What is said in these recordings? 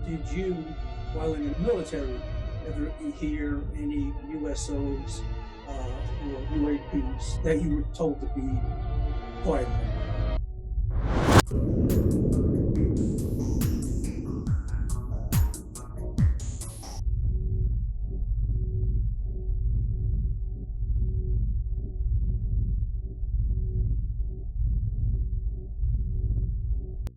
Did you, while in the military, ever hear any USOs or UAPs that you were told to be quiet?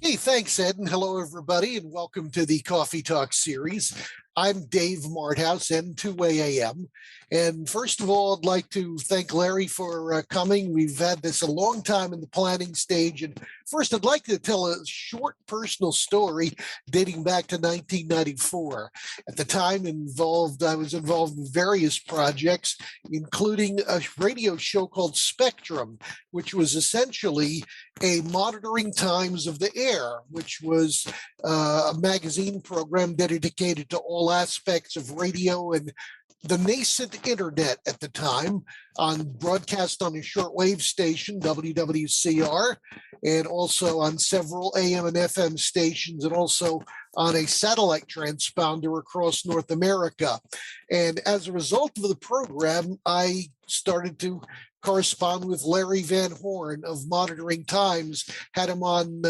Hey, thanks, Ed, and hello, everybody, and welcome to the Kawfee Tawk series. I'm Dave Marthouse, N2AM. And first of all, I'd like to thank Larry for coming. We've had this a long time in the planning stage. And first, I'd like to tell a short personal story dating back to 1994. At the time, I was involved in various projects, including a radio show called Spectrum, which was essentially a monitoring times of the air, which was a magazine program dedicated to all aspects of radio and the nascent internet at the time, broadcast on a shortwave station, WWCR, and also on several AM and FM stations, and also on a satellite transponder across North America. And as a result of the program, I started to correspond with Larry Van Horne of Monitoring Times, had him on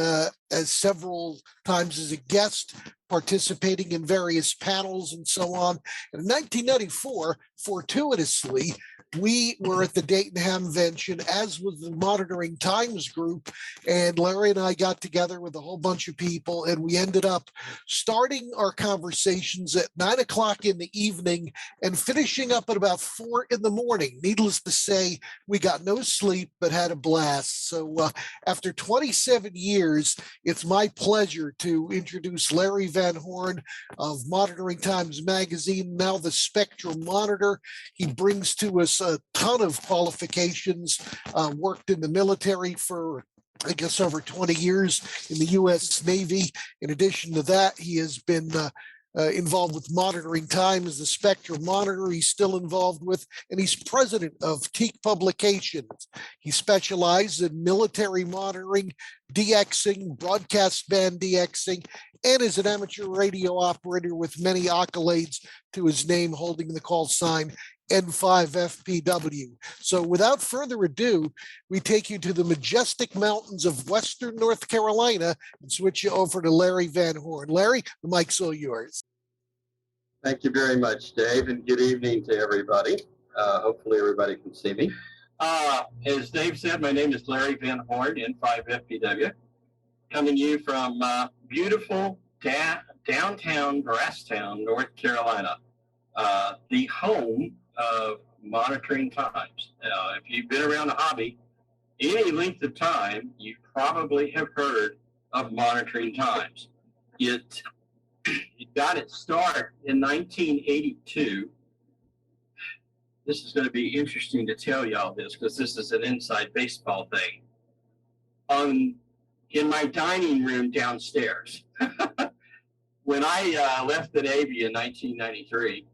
as several times as a guest, participating in various panels and so on. And in 1994, fortuitously, we were at the Dayton Hamvention, as was the Monitoring Times group, and Larry and I got together with a whole bunch of people, and we ended up starting our conversations at 9 o'clock in the evening and finishing up at about 4 in the morning. Needless to say, we got no sleep, but had a blast. So after 27 years, it's my pleasure to introduce Larry Van Horne of Monitoring Times Magazine, now the Spectrum Monitor. He brings to us a ton of qualifications, worked in the military for I guess over 20 years in the U.S. Navy. In addition to that, he has been involved with Monitoring Times, the Spectrum Monitor he's still involved with, and he's president of TEAK Publications. He specializes in military monitoring, DXing, broadcast band DXing, and is an amateur radio operator with many accolades to his name, holding the call sign N5FPW. So without further ado, we take you to the majestic mountains of Western North Carolina and switch you over to Larry Van Horne. Larry, the mic's all yours. Thank you very much, Dave, and good evening to everybody. Hopefully everybody can see me. As Dave said, my name is Larry Van Horne, N5FPW, coming to you from beautiful downtown Brasstown, North Carolina, the home of Monitoring Times. If you've been around the hobby any length of time, you probably have heard of Monitoring Times. It got its start in 1982. This is going to be interesting to tell y'all this, because this is an inside baseball thing. In my dining room downstairs, when I left the Navy in 1993,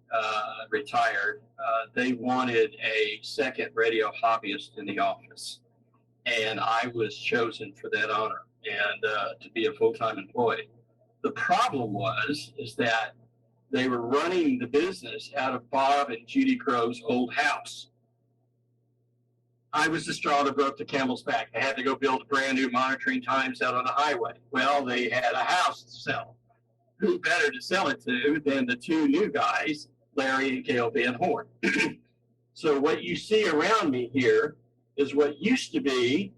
retired, they wanted a second radio hobbyist in the office, and I was chosen for that honor and to be a full-time employee. The problem is that they were running the business out of Bob and Judy Crow's old house. I was the straw that broke the camel's back. I had to go build a brand new Monitoring Times out on the highway. Well, they had a house to sell. Who better to sell it to than the two new guys, Larry and Gail Van Horne? So what you see around me here is what used to be,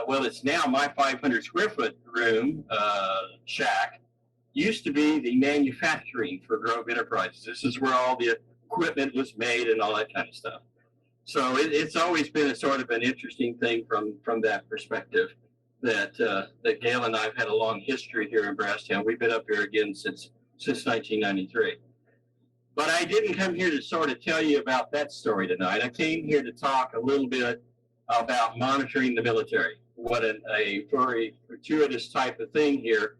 well, it's now my 500 square foot room, shack, used to be the manufacturing for Grove Enterprises. This is where all the equipment was made and all that kind of stuff. So it's always been a sort of an interesting thing from that perspective, that Gail and I have had a long history here in Brasstown. We've been up here again since 1993. But I didn't come here to sort of tell you about that story tonight. I came here to talk a little bit about monitoring the military. What a very fortuitous type of thing here,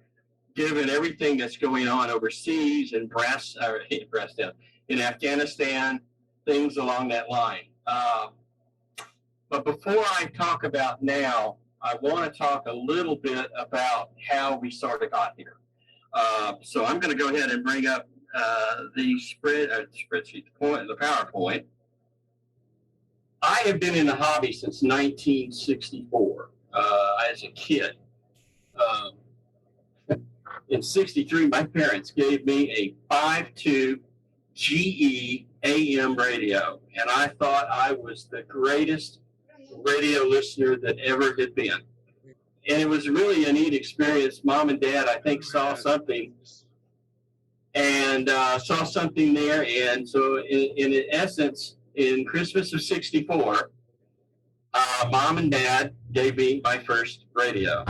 given everything that's going on overseas in Brasstown, in Afghanistan, things along that line. But before I talk about now, I want to talk a little bit about how we sort of got here. So I'm going to go ahead and bring up the spreadsheet, the PowerPoint. I have been in the hobby since 1964 as a kid. In 63, my parents gave me a 5.2 GE AM radio, and I thought I was the greatest radio listener that ever had been. And it was really a neat experience. Mom and Dad, I think, saw something there. And so in essence, in Christmas of 64, Mom and Dad gave me my first radio.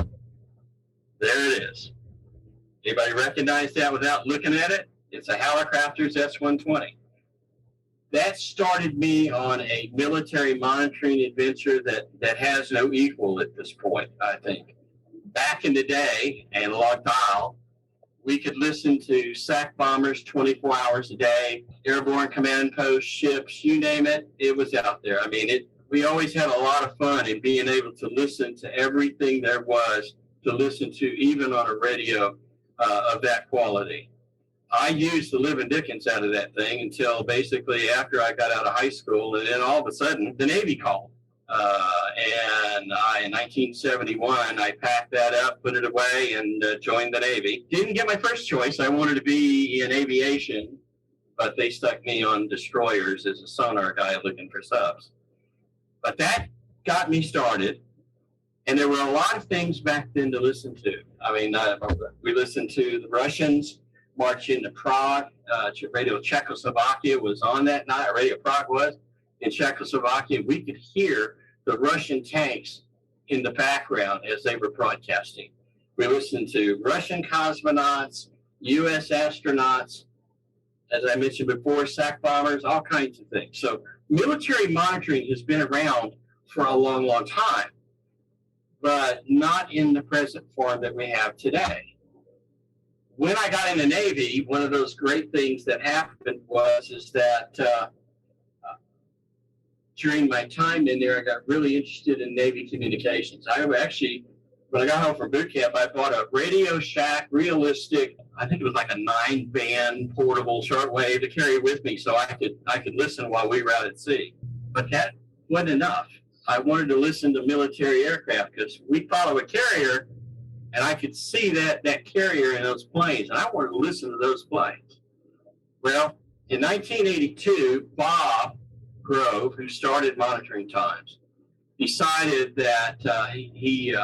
There it is. Anybody recognize that without looking at it? It's a Hallicrafters S120. That started me on a military monitoring adventure that has no equal at this point, I think. Back in the day, analog dial, we could listen to SAC bombers 24 hours a day, airborne command posts, ships, you name it, it was out there. I mean, we always had a lot of fun in being able to listen to everything there was to listen to, even on a radio of that quality. I used the living dickens out of that thing until basically after I got out of high school, and then all of a sudden the Navy called. In 1971, I packed that up, put it away, and joined the Navy. Didn't get my first choice. I wanted to be in aviation, but they stuck me on destroyers as a sonar guy looking for subs. But that got me started. And there were a lot of things back then to listen to. I mean, we listened to the Russians march into Prague. Radio Czechoslovakia was on that night. Radio Prague was in Czechoslovakia. We could hear the Russian tanks in the background as they were broadcasting. We listened to Russian cosmonauts, U.S. astronauts, as I mentioned before, SAC bombers, all kinds of things. So military monitoring has been around for a long, long time, but not in the present form that we have today. When I got in the Navy, one of those great things that happened is that during my time in there, I got really interested in Navy communications. I actually, when I got home from boot camp, I bought a Radio Shack realistic, I think it was like a 9-band portable shortwave to carry with me so I could listen while we were out at sea. But that wasn't enough. I wanted to listen to military aircraft because we follow a carrier, and I could see that carrier in those planes, and I wanted to listen to those planes. Well, in 1982, Bob Grove, who started Monitoring Times, decided that he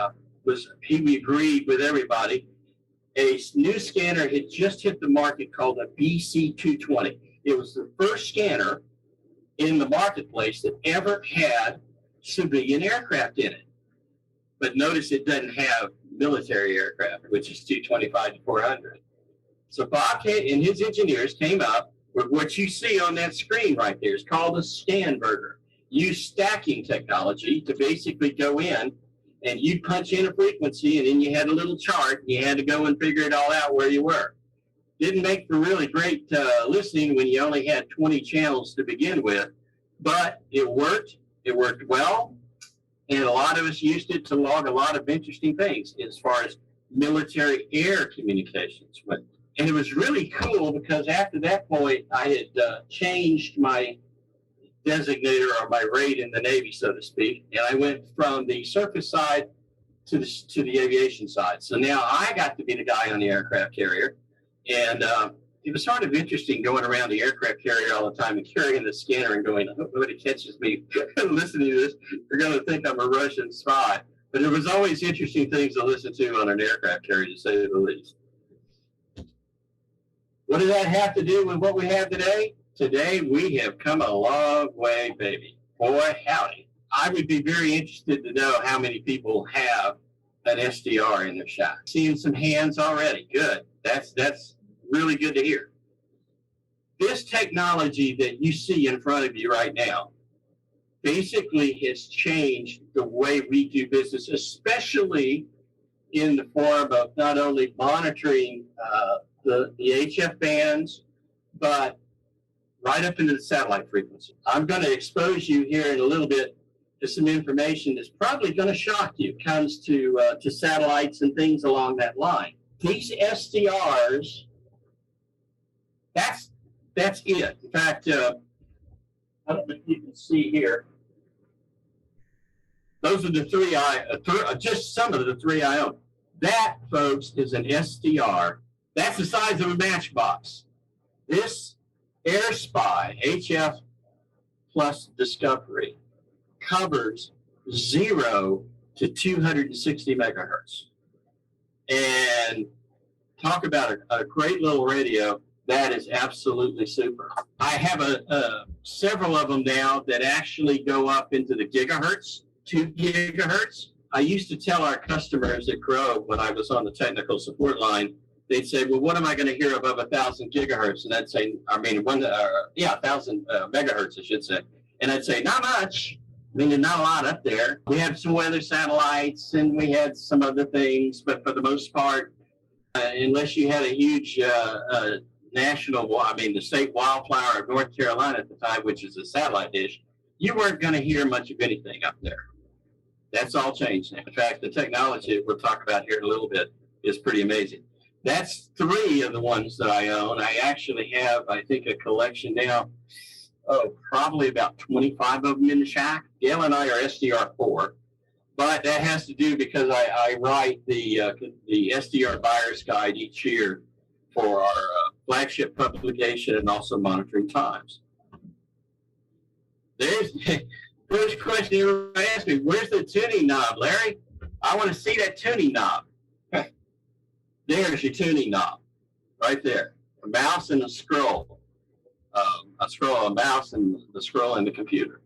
agreed with everybody. A new scanner had just hit the market called a BC-220. It was the first scanner in the marketplace that ever had civilian aircraft in it. But notice it doesn't have military aircraft, which is 225 to 400. So Bob and his engineers came up with what you see on that screen right there. It's called a SCANVERTER. Use stacking technology to basically go in and you'd punch in a frequency, and then you had a little chart, and you had to go and figure it all out where you were. Didn't make for really great listening when you only had 20 channels to begin with, but it worked. It worked well, and a lot of us used it to log a lot of interesting things as far as military air communications went. And it was really cool because after that point, I had changed my designator or my rate in the Navy, so to speak, and I went from the surface side to the aviation side. So now I got to be the guy on the aircraft carrier, and it was sort of interesting going around the aircraft carrier all the time and carrying the scanner and going, I hope nobody catches me listening to this. They're going to think I'm a Russian spy. But there was always interesting things to listen to on an aircraft carrier, to say the least. What does that have to do with what we have today? Today, we have come a long way, baby. Boy, howdy. I would be very interested to know how many people have an SDR in their shop. Seeing some hands already. Good. That's really good to hear. This technology that you see in front of you right now basically has changed the way we do business, especially in the form of not only monitoring the HF bands, but right up into the satellite frequency. I'm going to expose you here in a little bit to some information that's probably going to shock you. It comes to satellites and things along that line. these SDRs, that's it. In fact, I don't know if you can see here. Those are the three just some of the three I own. That, folks, is an SDR. That's the size of a matchbox. This AirSpy HF plus Discovery covers 0 to 260 megahertz. And talk about a great little radio. That is absolutely super. I have several of them now that actually go up into the gigahertz, 2 gigahertz. I used to tell our customers at Grove when I was on the technical support line, they'd say, well, what am I going to hear above 1,000 gigahertz? And I'd say, 1,000 megahertz, I should say. And I'd say, not much. I mean, there's not a lot up there. We had some weather satellites and we had some other things, but for the most part, unless you had a huge the state wildflower of North Carolina at the time, which is a satellite dish, you weren't going to hear much of anything up there. That's all changed now. In fact, the technology that we'll talk about here in a little bit is pretty amazing. That's 3 of the ones that I own. I actually have, I think, a collection now. Probably about 25 of them in the shack. Gail and I are SDR4, but that has to do because I write the SDR buyer's guide each year for our flagship publication and also Monitoring Times. There's first question everybody asks me, where's the tuning knob, Larry? I want to see that tuning knob. There's your tuning knob right there. A mouse and a scroll. A mouse, and the scroll in the computer.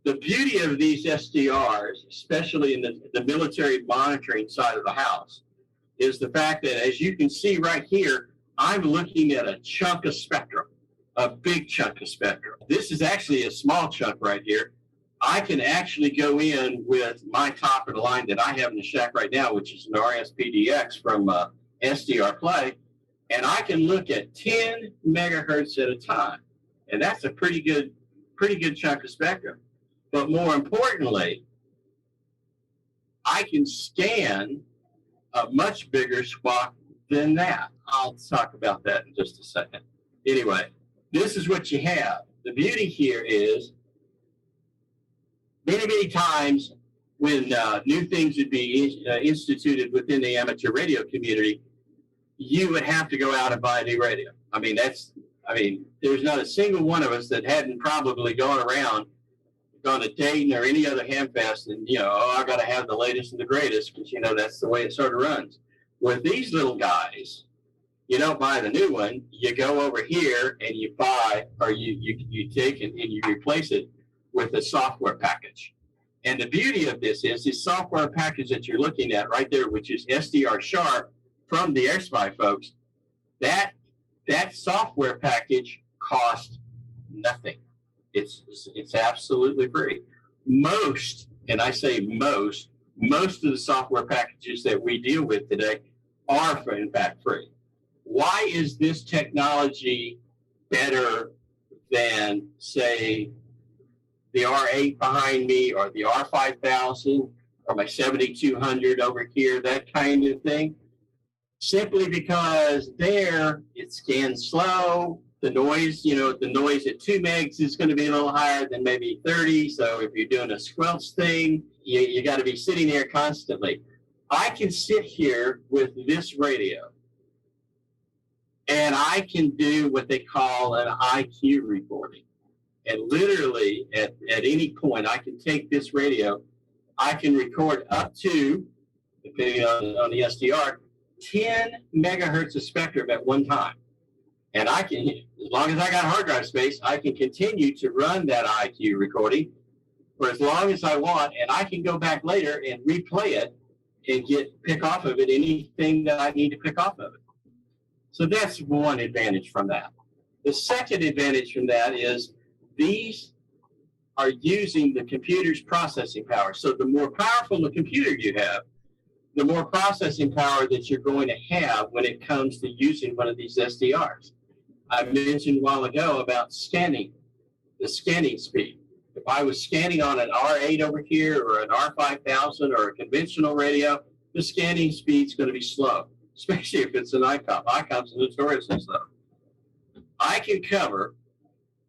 The beauty of these SDRs, especially in the military monitoring side of the house, is the fact that, as you can see right here, I'm looking at a chunk of spectrum, a big chunk of spectrum. This is actually a small chunk right here. I can actually go in with my top of the line that I have in the shack right now, which is an RSPDX from SDR Play, and I can look at 10 megahertz at a time. And that's a pretty good chunk of spectrum. But more importantly, I can scan a much bigger swath than that. I'll talk about that in just a second. Anyway, this is what you have. The beauty here is many times when new things would be instituted within the amateur radio community, you would have to go out and buy a new radio. There's not a single one of us that hadn't probably gone to Dayton or any other hamfest and, I got to have the latest and the greatest because, that's the way it sort of runs. With these little guys, you don't buy the new one. You go over here and you buy, or you take and you replace it with a software package. And the beauty of this is this software package that you're looking at right there, which is SDR Sharp from the AirSpy folks, that software package costs nothing. It's absolutely free. Most, and I say most of the software packages that we deal with today are, in fact, free. Why is this technology better than, say, the R8 behind me or the R5000 or my 7200 over here, that kind of thing? Simply because there it scans slow. The noise, the noise at 2 megs is going to be a little higher than maybe 30. So if you're doing a squelch thing, you got to be sitting there constantly. I can sit here with this radio and I can do what they call an IQ recording. And literally at any point, I can take this radio, I can record up to, depending on the SDR, 10 megahertz of spectrum at one time. And I can, as long as I got hard drive space, I can continue to run that IQ recording for as long as I want, and I can go back later and replay it and pick off of it anything that I need to pick off of it. So that's one advantage from that. The second advantage from that is these are using the computer's processing power. So the more powerful the computer you have, the more processing power that you're going to have when it comes to using one of these SDRs. I mentioned a while ago about scanning, the scanning speed. If I was scanning on an R8 over here or an R5000 or a conventional radio, the scanning speed's going to be slow. especially if it's an ICOM. ICOM's notoriously slow. I can cover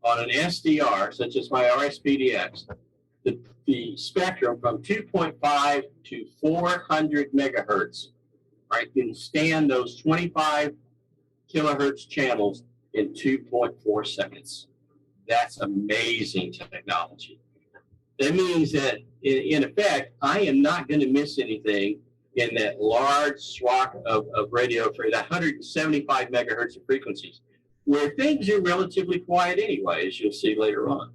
on an SDR, such as my RSPDX, the spectrum from 2.5 to 400 megahertz. I can stand those 25 kilohertz channels in 2.4 seconds. That's amazing technology. That means that, in effect, I am not going to miss anything in that large swath of radio for the 175 megahertz of frequencies, where things are relatively quiet anyway, as you'll see later on.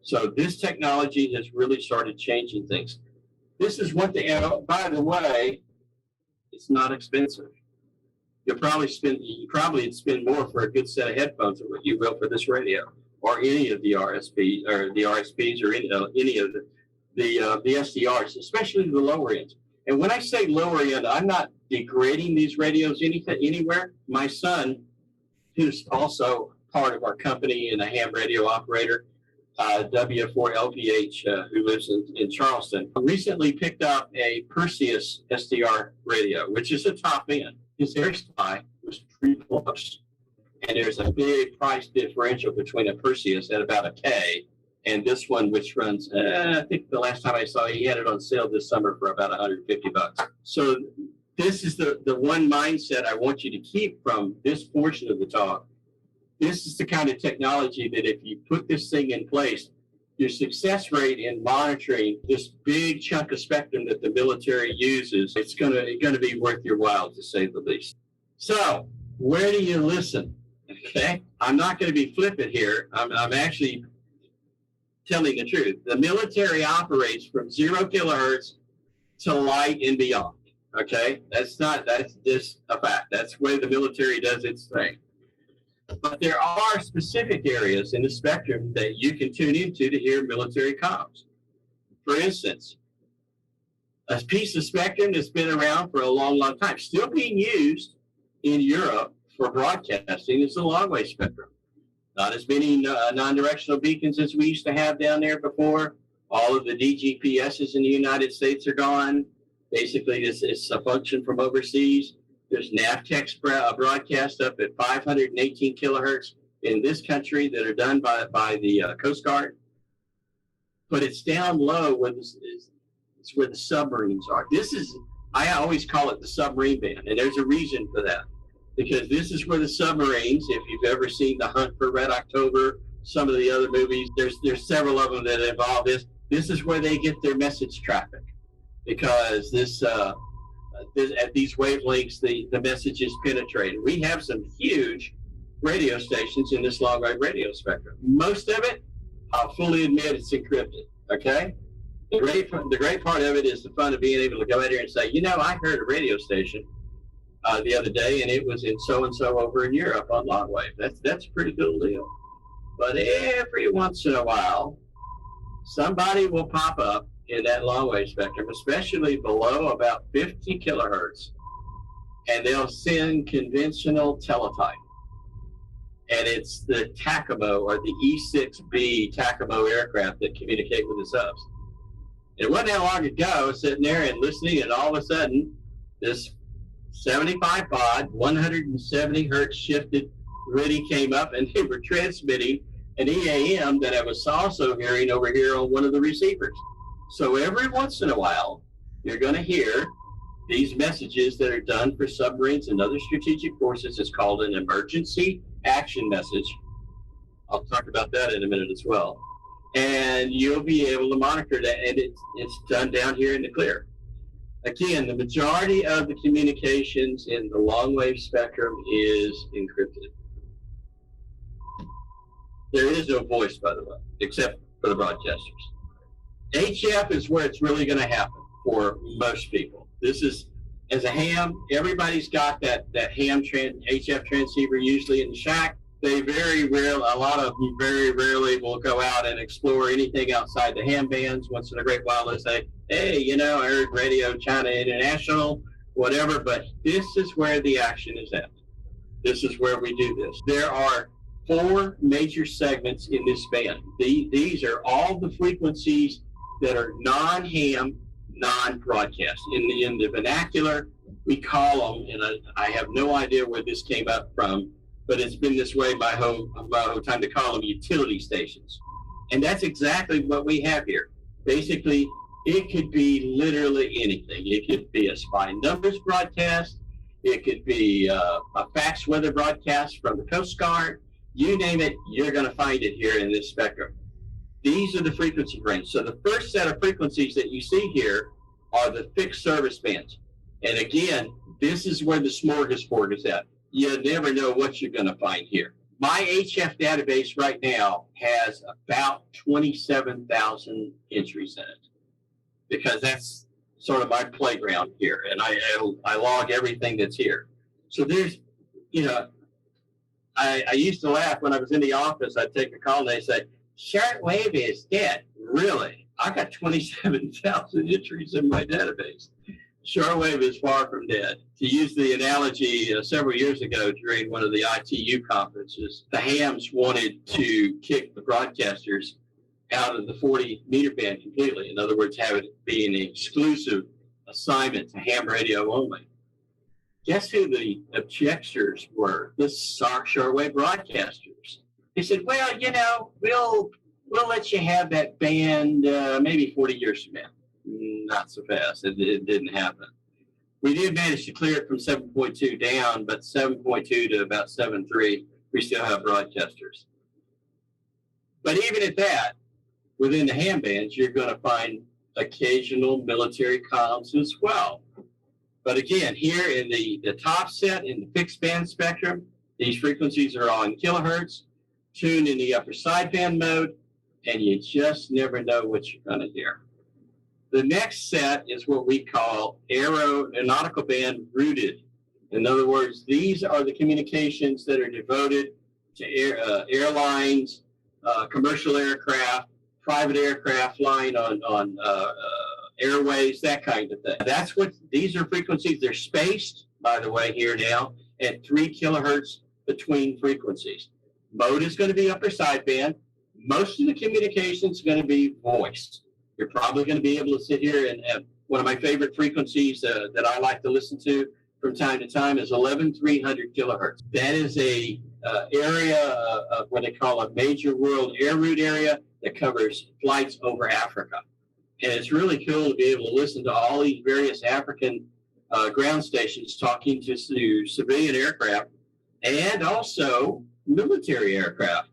So this technology has really started changing things. This is what by the way, it's not expensive. You'd probably spend more for a good set of headphones than what you will for this radio, or any of the RSPs or any of the SDRs, especially the lower ends. And when I say lower end, I'm not degrading these radios anywhere. My son, who's also part of our company and a ham radio operator, W4LPH, who lives in Charleston, recently picked up a Perseus SDR radio, which is a top end. His air supply was $3, and there's a big price differential between a Perseus at about $1,000 and this one, which runs, I think the last time I saw he had it on sale this summer for about $150. So this is the one mindset I want you to keep from this portion of the talk. This is the kind of technology that if you put this thing in place, your success rate in monitoring this big chunk of spectrum that the military uses, it's going to be worth your while, to say the least. So where do you listen? Okay, I'm not going to be flippant here. I'm actually telling the truth. The military operates from 0 kilohertz to light and beyond. Okay, that's just a fact. That's the way the military does its thing. But there are specific areas in the spectrum that you can tune into to hear military comms. For instance, a piece of spectrum that's been around for a long, long time, still being used in Europe for broadcasting, is the long-wave spectrum. Not as many non-directional beacons as we used to have down there before. All of the DGPSs in the United States are gone. Basically, it's a function from overseas. There's NAVTEX broadcast up at 518 kilohertz in this country that are done by the Coast Guard. But it's down low where it's where the submarines are. I always call it the submarine band, and there's a reason for that. Because this is where the submarines, if you've ever seen The Hunt for Red October, some of the other movies, there's several of them that involve this. This is where they get their message traffic. Because at these wavelengths, the message is penetrated. We have some huge radio stations in this long-wave radio spectrum. Most of it, I'll fully admit, it's encrypted, okay? The great part of it is the fun of being able to go out here and say, I heard a radio station the other day, and it was in so-and-so over in Europe on long-wave. That's a pretty cool deal. But every once in a while, somebody will pop up in that long-wave spectrum, especially below about 50 kilohertz, and they'll send conventional teletype. And it's the TACAMO or the E6B TACAMO aircraft that communicate with the subs. It wasn't that long ago, I was sitting there and listening, and all of a sudden, this 75 baud, 170 hertz shifted RIDI came up, and they were transmitting an EAM that I was also hearing over here on one of the receivers. So every once in a while, you're going to hear these messages that are done for submarines and other strategic forces. It's called an emergency action message. I'll talk about that in a minute as well. And you'll be able to monitor that, and it's done down here in the clear. Again, the majority of the communications in the long-wave spectrum is encrypted. There is no voice, by the way, except for the broadcasters. HF is where it's really going to happen for most people. This is, as a ham, everybody's got that ham HF transceiver usually in the shack. A lot of them very rarely will go out and explore anything outside the ham bands. Once in a great while they say, hey, I heard Radio China International, whatever, but this is where the action is at. This is where we do this. There are 4 major segments in this band. These are all the frequencies that are non-ham, non-broadcast. In the vernacular, we call them, and I have no idea where this came up from, but it's been this way my whole time, to call them utility stations. And that's exactly what we have here. Basically, it could be literally anything. It could be a spy numbers broadcast. It could be a fax weather broadcast from the Coast Guard. You name it, you're going to find it here in this spectrum. These are the frequency range. So the first set of frequencies that you see here are the fixed service bands. And again, this is where the smorgasbord is at. You never know what you're going to find here. My HF database right now has about 27,000 entries in it, because that's sort of my playground here, and I log everything that's here. So there's, I used to laugh when I was in the office. I'd take a call and they'd say, "Shortwave is dead." Really? I got 27,000 entries in my database. Shortwave is far from dead. To use the analogy, several years ago during one of the ITU conferences, the hams wanted to kick the broadcasters out of the 40-meter band completely. In other words, have it be an exclusive assignment to ham radio only. Guess who the objectors were? The shortwave broadcasters. They said, "Well, we'll let you have that band maybe 40 years from now." Not so fast. It didn't happen. We did manage to clear it from 7.2 down, but 7.2 to about 7.3, we still have broadcasters. But even at that, within the ham bands, you're going to find occasional military comms as well. But again, here in the top set in the fixed band spectrum, these frequencies are on kilohertz, tuned in the upper sideband mode, and you just never know what you're going to hear. The next set is what we call aeronautical band rooted. In other words, these are the communications that are devoted to airlines, commercial aircraft, private aircraft flying on airways, that kind of thing. That's what these are frequencies. They're spaced, by the way, here now at 3 kilohertz between frequencies. Mode is going to be upper sideband. Most of the communication is going to be voice. You're probably going to be able to sit here and one of my favorite frequencies that I like to listen to from time to time is 11,300 kilohertz. That is a area of what they call a major world air route area that covers flights over Africa. And it's really cool to be able to listen to all these various African ground stations talking to civilian aircraft and also military aircraft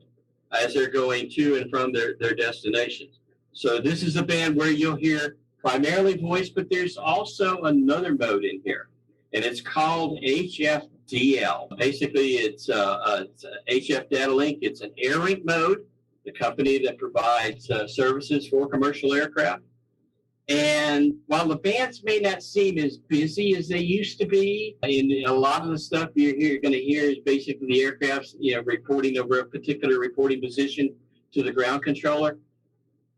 as they're going to and from their destinations. So this is a band where you'll hear primarily voice, but there's also another mode in here, and it's called HFDL. Basically, it's HF Data Link. It's an AirLink mode, the company that provides services for commercial aircraft. And while the bands may not seem as busy as they used to be, and a lot of the stuff you're going to hear is basically the aircraft's reporting over a particular reporting position to the ground controller.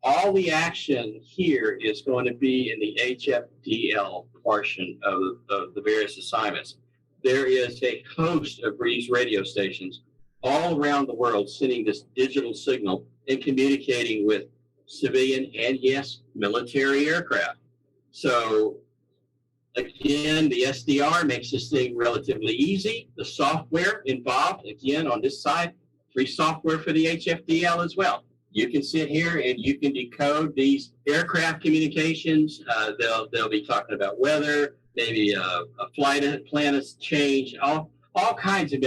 All the action here is going to be in the HFDL portion of the various assignments. There is a host of these radio stations all around the world sending this digital signal and communicating with civilian and, yes, military aircraft. So, again, the SDR makes this thing relatively easy. The software involved, again, on this side, free software for the HFDL as well. You can sit here and you can decode these aircraft communications. They'll be talking about weather, maybe a flight plan change, all kinds of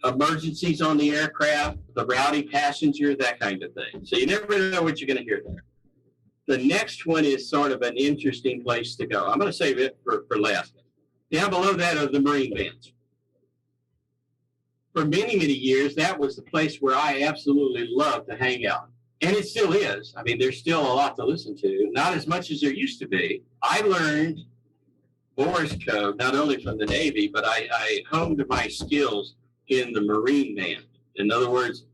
emergencies on the aircraft, the rowdy passenger, that kind of thing. So you never know what you're going to hear there. The next one is sort of an interesting place to go. I'm going to save it for last. Down below that are the Marine bands. For many, many years, that was the place where I absolutely loved to hang out. And it still is. I mean, there's still a lot to listen to, not as much as there used to be. I learned Morse code, not only from the Navy, but I honed my skills in the Marine band. In other words,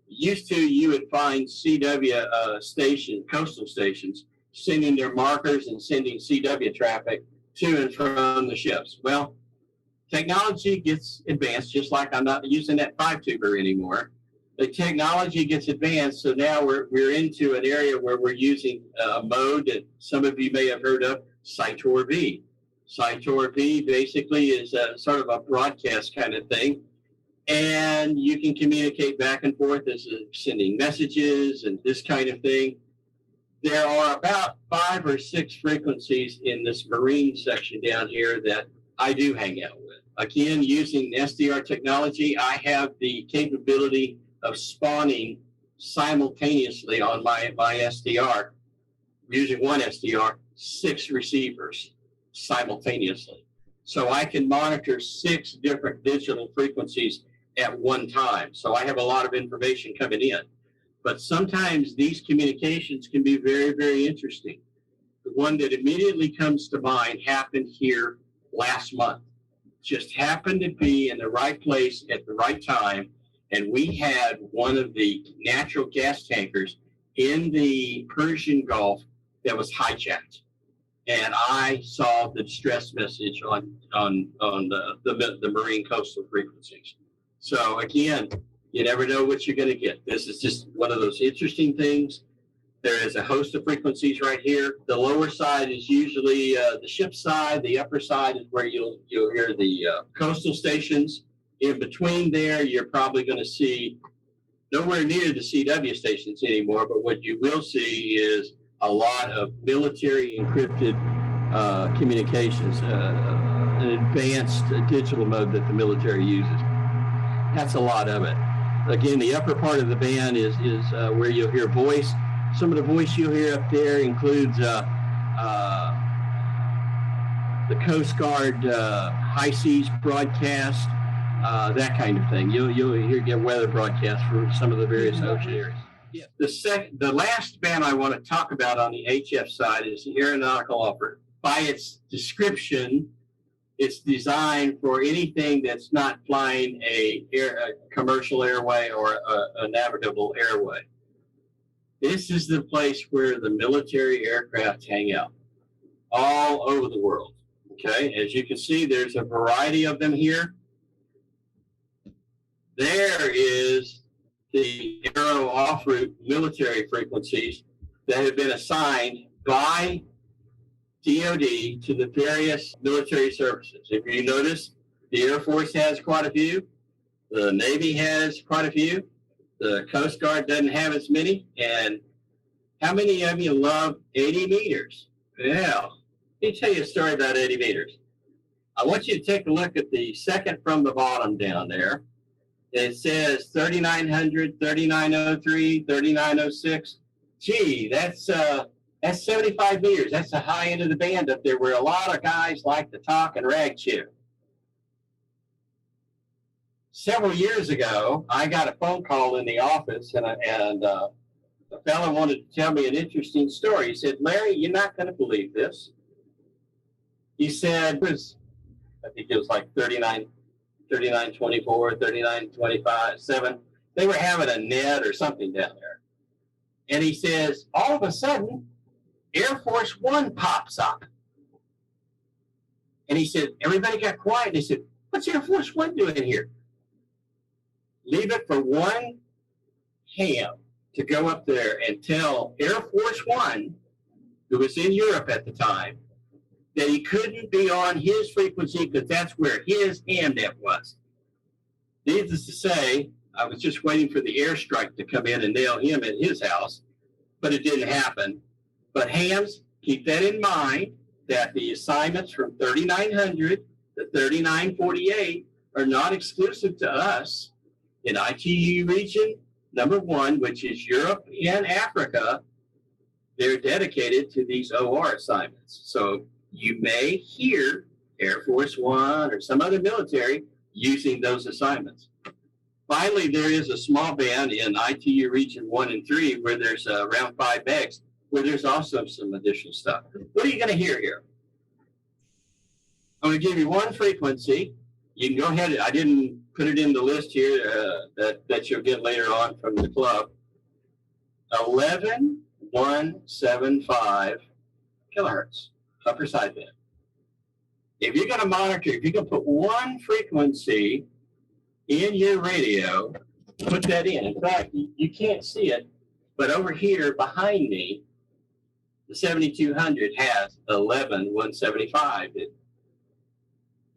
used to you would find CW coastal stations sending their markers and sending CW traffic to and from the ships. Well, technology gets advanced, just like I'm not using that 5-tuber anymore. The technology gets advanced, so now we're into an area where we're using a mode that some of you may have heard of, Sitor V. Cytor B basically is a sort of a broadcast kind of thing. And you can communicate back and forth as sending messages and this kind of thing. There are about 5 or 6 frequencies in this marine section down here that I do hang out with. Again, using SDR technology, I have the capability of spawning simultaneously on my SDR, using one SDR, 6 receivers simultaneously. So I can monitor 6 different digital frequencies at one time. So I have a lot of information coming in. But sometimes these communications can be very, very interesting. The one that immediately comes to mind happened here last month. Just happened to be in the right place at the right time. And we had one of the natural gas tankers in the Persian Gulf that was hijacked. And I saw the distress message on the marine coastal frequencies. So again, you never know what you're going to get. This is just one of those interesting things. There is a host of frequencies right here. The lower side is usually the ship side. The upper side is where you'll hear the coastal stations. In between there, you're probably going to see nowhere near the CW stations anymore, but what you will see is a lot of military encrypted communications, an advanced digital mode that the military uses. That's a lot of it. Again, the upper part of the band is where you'll hear voice. Some of the voice you'll hear up there includes the Coast Guard high seas broadcast, that kind of thing. You'll get weather broadcasts for some of the various ocean areas. Yeah. The last band I want to talk about on the HF side is the aeronautical operator. By its description, it's designed for anything that's not flying a commercial airway or a navigable airway. This is the place where the military aircraft hang out all over the world. Okay, as you can see, there's a variety of them here. There is the aero off-route military frequencies that have been assigned by DoD to the various military services. If you notice, the Air Force has quite a few, the Navy has quite a few, the Coast Guard doesn't have as many, and how many of you love 80 meters? Well, let me tell you a story about 80 meters. I want you to take a look at the second from the bottom down there. It says 3900, 3903, 3906. Gee, that's 75 meters. That's the high end of the band up there where a lot of guys like to talk and rag chew. Several years ago, I got a phone call in the office, and a fellow wanted to tell me an interesting story. He said, Larry, you're not going to believe this. He said, I think it was like 3924, 3925, 7. They were having a net or something down there. And he says, all of a sudden, Airforce One pops up. And he said, everybody got quiet. And he said, what's Airforce One doing here? Leave it for one ham to go up there and tell Airforce One, who was in Europe at the time, that he couldn't be on his frequency because that's where his ham net was. Needless to say, I was just waiting for the airstrike to come in and nail him at his house, but it didn't happen. But hams, keep that in mind, that the assignments from 3900 to 3948 are not exclusive to us. In ITU region number 1, which is Europe and Africa, they're dedicated to these OR assignments. So you may hear Air Force One or some other military using those assignments. Finally, there is a small band in ITU region 1 and 3 where there's around 5 megs, where there's also some additional stuff. What are you going to hear here? I'm going to give you one frequency. You can go ahead. I didn't put it in the list here that you'll get later on from the club. 11,175 kilohertz, upper sideband. If you're going to monitor, if you're going to put one frequency in your radio, put that in. In fact, you can't see it, but over here behind me, the 7200 has 11,175.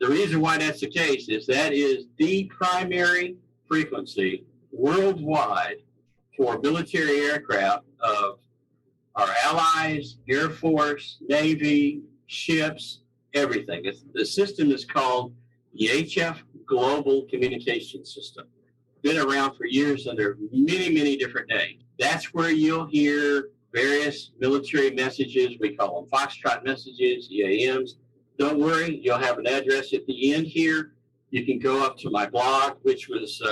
The reason why that's the case is that is the primary frequency worldwide for military aircraft of our allies, Air Force, Navy, ships, everything. The system is called the UHF Global Communication System. Been around for years under many, many different names. That's where you'll hear various military messages. We call them Foxtrot messages, EAMs. Don't worry, you'll have an address at the end here. You can go up to my blog, which is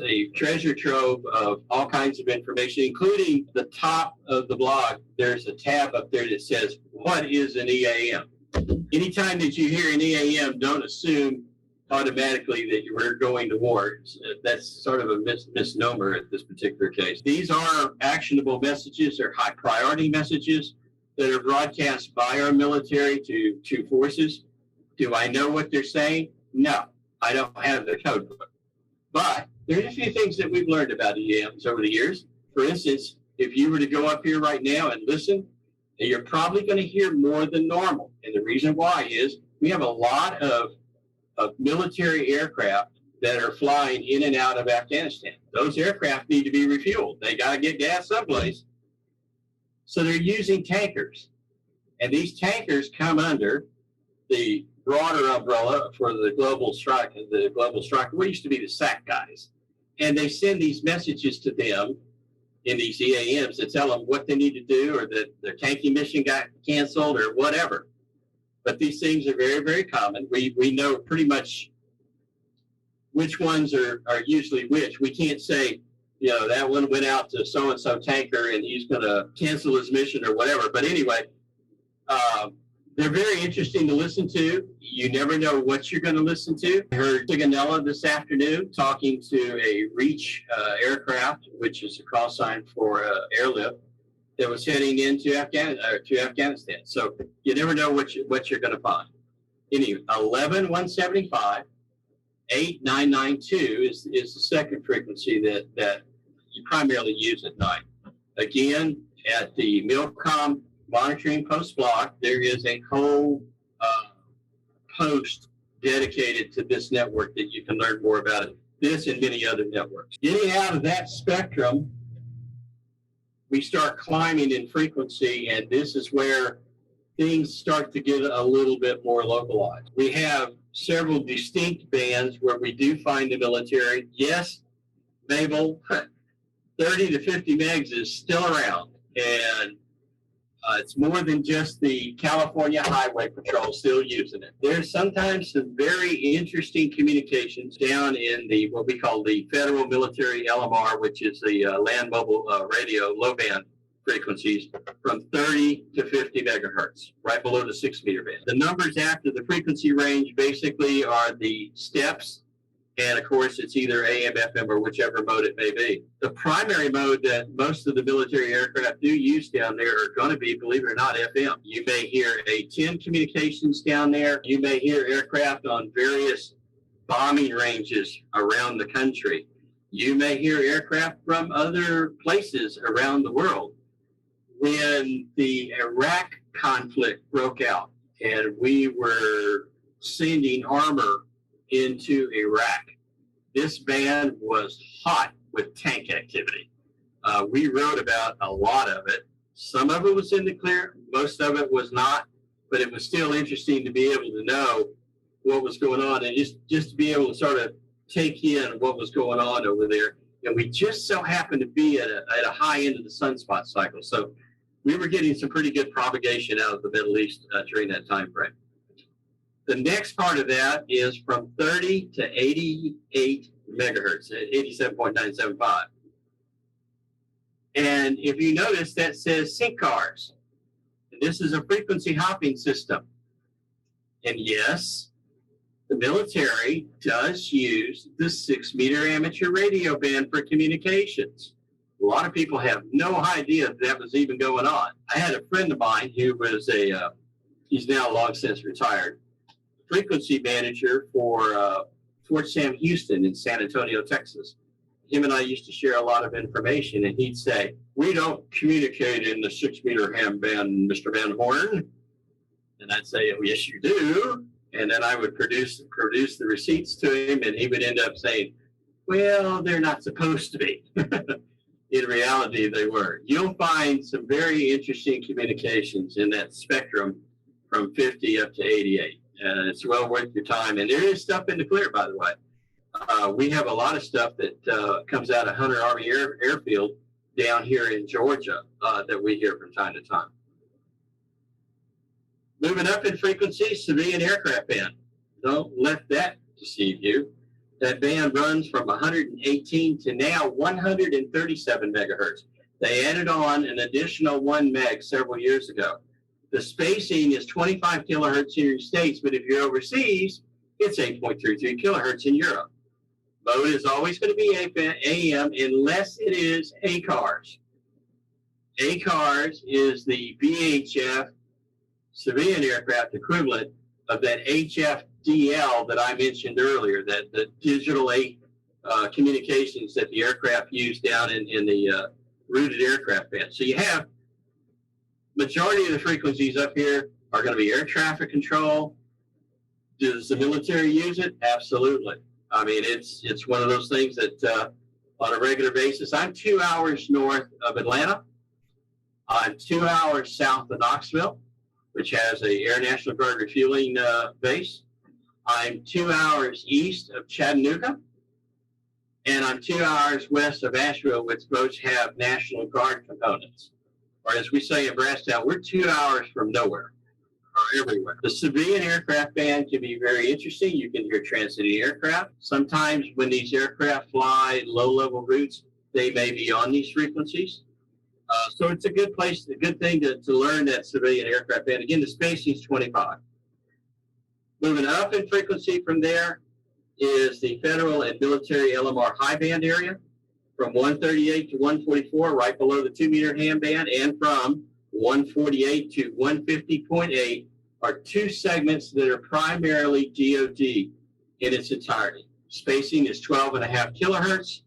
a treasure trove of all kinds of information, including the top of the blog. There's a tab up there that says, what is an EAM? Anytime that you hear an EAM, don't assume automatically that you were going to war. That's sort of a misnomer at this particular case. These are actionable messages. They're high priority messages that are broadcast by our military to forces. Do I know what they're saying? No, I don't have the code book. But there's a few things that we've learned about EAMs over the years. For instance, if you were to go up here right now and listen, you're probably going to hear more than normal. And the reason why is we have a lot of military aircraft that are flying in and out of Afghanistan. Those aircraft need to be refueled. They got to get gas someplace. So they're using tankers. And these tankers come under the broader umbrella for the global strike. What used to be the SAC guys. And they send these messages to them in these EAMs that tell them what they need to do, or that their tanking mission got canceled or whatever. But these things are very, very common. We know pretty much which ones are usually which. We can't say, that one went out to so-and-so tanker and he's going to cancel his mission or whatever. But anyway, they're very interesting to listen to. You never know what you're going to listen to. I heard Sigonella this afternoon talking to a Reach aircraft, which is a call sign for airlift, that was heading into Afghanistan. So you never know what you're going to find. Anyway, 11175, 8992 is the second frequency that you primarily use at night. Again, at the MILCOM monitoring post block, there is a whole post dedicated to this network that you can learn more about it. This and many other networks. Getting out of that spectrum, we start climbing in frequency, and this is where things start to get a little bit more localized. We have several distinct bands where we do find the military. Yes, Mabel, 30 to 50 megs is still around, and it's more than just the California Highway Patrol still using it. There's sometimes some very interesting communications down in the what we call the Federal Military LMR, which is the land mobile radio low band frequencies from 30 to 50 megahertz, right below the 6 meter band. The numbers after the frequency range basically are the steps. And of course, it's either AM, FM, or whichever mode it may be. The primary mode that most of the military aircraft do use down there are going to be, believe it or not, FM. You may hear A-10 communications down there. You may hear aircraft on various bombing ranges around the country. You may hear aircraft from other places around the world. When the Iraq conflict broke out and we were sending armor into Iraq, this band was hot with tank activity. We wrote about a lot of it. Some of it was in the clear, most of it was not, but it was still interesting to be able to know what was going on and just to be able to sort of take in what was going on over there. And we just so happened to be at a high end of the sunspot cycle. So we were getting some pretty good propagation out of the Middle East during that time frame. The next part of that is from 30 to 88 megahertz, 87.975. And if you notice, that says sync cars. And this is a frequency hopping system. And yes, the military does use the 6 meter amateur radio band for communications. A lot of people have no idea that was even going on. I had a friend of mine who was he's now long since retired, frequency manager for Fort Sam Houston in San Antonio, Texas. Him and I used to share a lot of information, and he'd say, "We don't communicate in the 6 meter ham band, Mr. Van Horne." And I'd say, "Oh, yes, you do." And then I would produce the receipts to him, and he would end up saying, well, they're not supposed to be. In reality, they were. You'll find some very interesting communications in that spectrum from 50 up to 88. And it's well worth your time. And there is stuff in the clear, by the way. We have a lot of stuff that comes out of Hunter Army Airfield down here in Georgia that we hear from time to time. Moving up in frequency, civilian aircraft band. Don't let that deceive you. That band runs from 118 to now 137 megahertz. They added on an additional 1 meg several years ago. The spacing is 25 kilohertz in the United States, but if you're overseas, it's 8.33 kilohertz in Europe. Mode is always going to be AM unless it is ACARS. ACARS is the VHF civilian aircraft equivalent of that HFDL that I mentioned earlier, that the digital communications that the aircraft use down in the rooted aircraft band. So you have majority of the frequencies up here are going to be air traffic control. Does the military use it? Absolutely. I mean, it's one of those things that on a regular basis. I'm 2 hours north of Atlanta. I'm 2 hours south of Knoxville, which has a Air National Guard refueling base. I'm 2 hours east of Chattanooga, and I'm 2 hours west of Asheville, which both have National Guard components. Or as we say in Brasstown, we're 2 hours from nowhere or everywhere. The civilian aircraft band can be very interesting. You can hear transiting aircraft. Sometimes when these aircraft fly low-level routes, they may be on these frequencies. So it's a good place, a good thing to learn that civilian aircraft band. Again, the spacing is 25. Moving up in frequency from there is the federal and military LMR high band area, from 138 to 144, right below the 2 meter ham band, and from 148 to 150.8 are two segments that are primarily DoD in its entirety. Spacing is 12.5 kilohertz.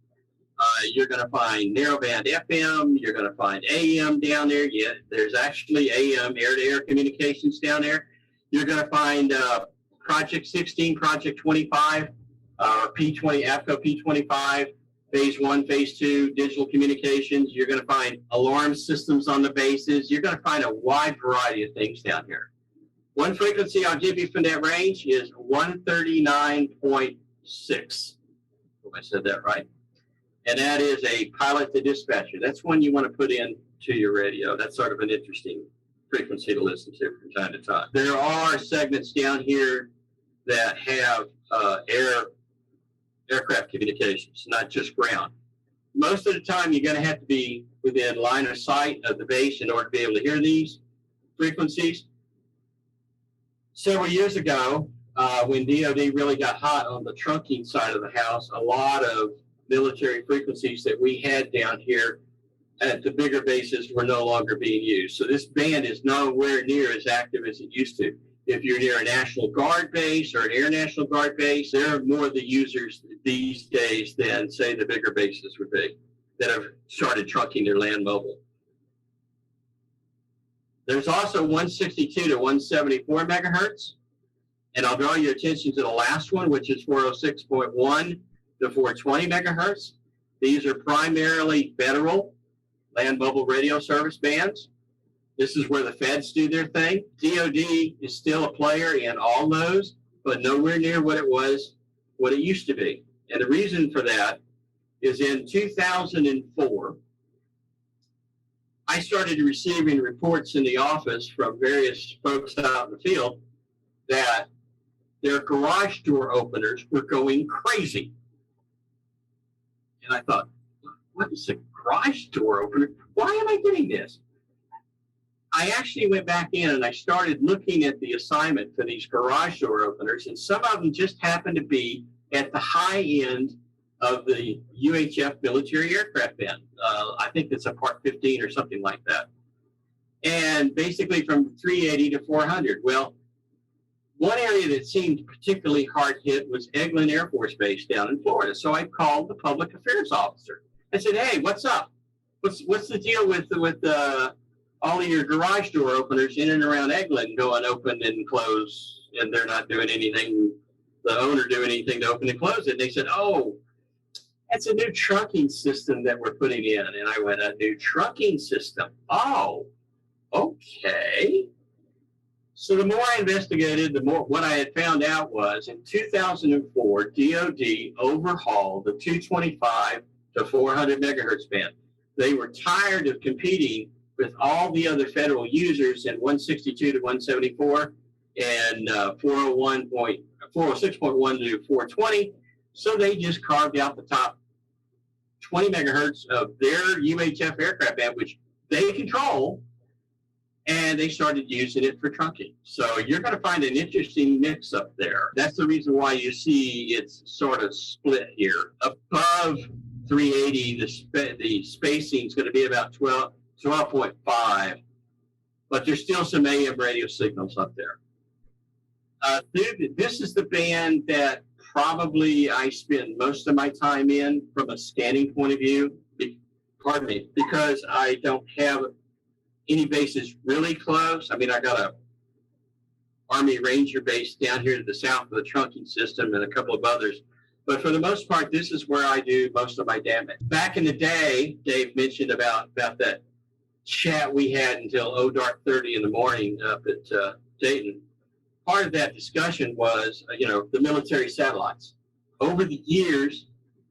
You're going to find narrowband FM. You're going to find AM down there. Yeah, there's actually AM, air-to-air communications down there. You're going to find Project 16, Project 25, or P20, AFCO P25, Phase 1, Phase 2, digital communications. You're going to find alarm systems on the bases. You're going to find a wide variety of things down here. One frequency I'll give you from that range is 139.6. Hope I said that right. And that is a pilot to dispatcher. That's one you want to put in to your radio. That's sort of an interesting frequency to listen to from time to time. There are segments down here that have aircraft communications, not just ground. Most of the time, you're going to have to be within line of sight of the base in order to be able to hear these frequencies. Several years ago, when DoD really got hot on the trunking side of the house, a lot of military frequencies that we had down here at the bigger bases were no longer being used. So this band is nowhere near as active as it used to. If you're near a National Guard base or an Air National Guard base, there are more of the users these days than, say, the bigger bases would be that have started trunking their land mobile. There's also 162 to 174 megahertz. And I'll draw your attention to the last one, which is 406.1 to 420 megahertz. These are primarily federal land mobile radio service bands. This is where the feds do their thing. DoD is still a player in all those, but nowhere near what it was, what it used to be. And the reason for that is in 2004, I started receiving reports in the office from various folks out in the field that their garage door openers were going crazy. And I thought, what is a garage door opener? Why am I getting this? I actually went back in and I started looking at the assignment for these garage door openers, and some of them just happened to be at the high end of the UHF military aircraft band. I think it's a Part 15 or something like that. And basically from 380 to 400. Well, one area that seemed particularly hard hit was Eglin Air Force Base down in Florida. So I called the public affairs officer. I said, hey, what's up? What's the deal with all of your garage door openers in and around Eglin going open and close and they're not doing anything, the owner doing anything to open and close it. And they said, oh, that's a new trunking system that we're putting in. And I went, a new trunking system? Oh, okay. So the more I investigated, the more what I had found out was in 2004, DOD overhauled the 225 to 400 megahertz band. They were tired of competing with all the other federal users in 162 to 174 and 406.1 to 420. So they just carved out the top 20 megahertz of their UHF aircraft band, which they control, and they started using it for trunking. So you're going to find an interesting mix up there. That's the reason why you see it's sort of split here. Above 380, the spacing is going to be about 12.5, but there's still some AM radio signals up there. This is the band that probably I spend most of my time in from a scanning point of view, because I don't have any bases really close. I mean, I got a Army Ranger base down here to the south of the trunking system and a couple of others. But for the most part, this is where I do most of my damage. Back in the day, Dave mentioned about that chat we had until dark 30 in the morning up at Dayton. Part of that discussion was, the military satellites. Over the years,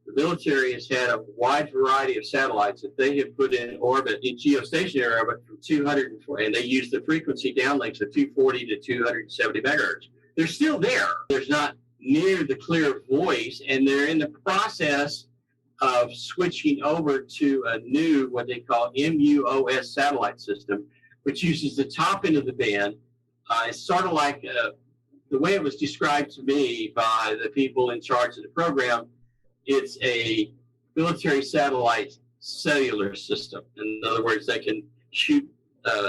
the military has had a wide variety of satellites that they have put in orbit, in geostationary orbit, from 204, and they use the frequency downlinks of 240 to 270 megahertz. They're still there. There's not near the clear voice, and they're in the process of switching over to a new, what they call MUOS satellite system, which uses the top end of the band. It's sort of like the way it was described to me by the people in charge of the program. It's a military satellite cellular system. In other words, they can shoot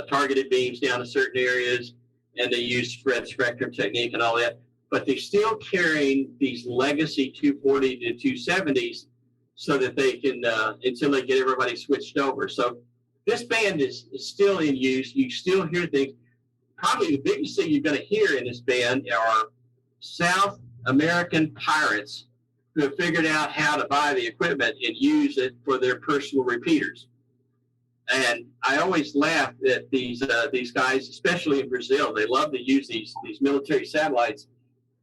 targeted beams down to certain areas, and they use spread spectrum technique and all that. But they're still carrying these legacy 240 to 270s so that they can, until they get everybody switched over. So this band is still in use. You still hear things. Probably the biggest thing you're going to hear in this band are South American pirates who have figured out how to buy the equipment and use it for their personal repeaters. And I always laugh at these guys, especially in Brazil. They love to use these military satellites.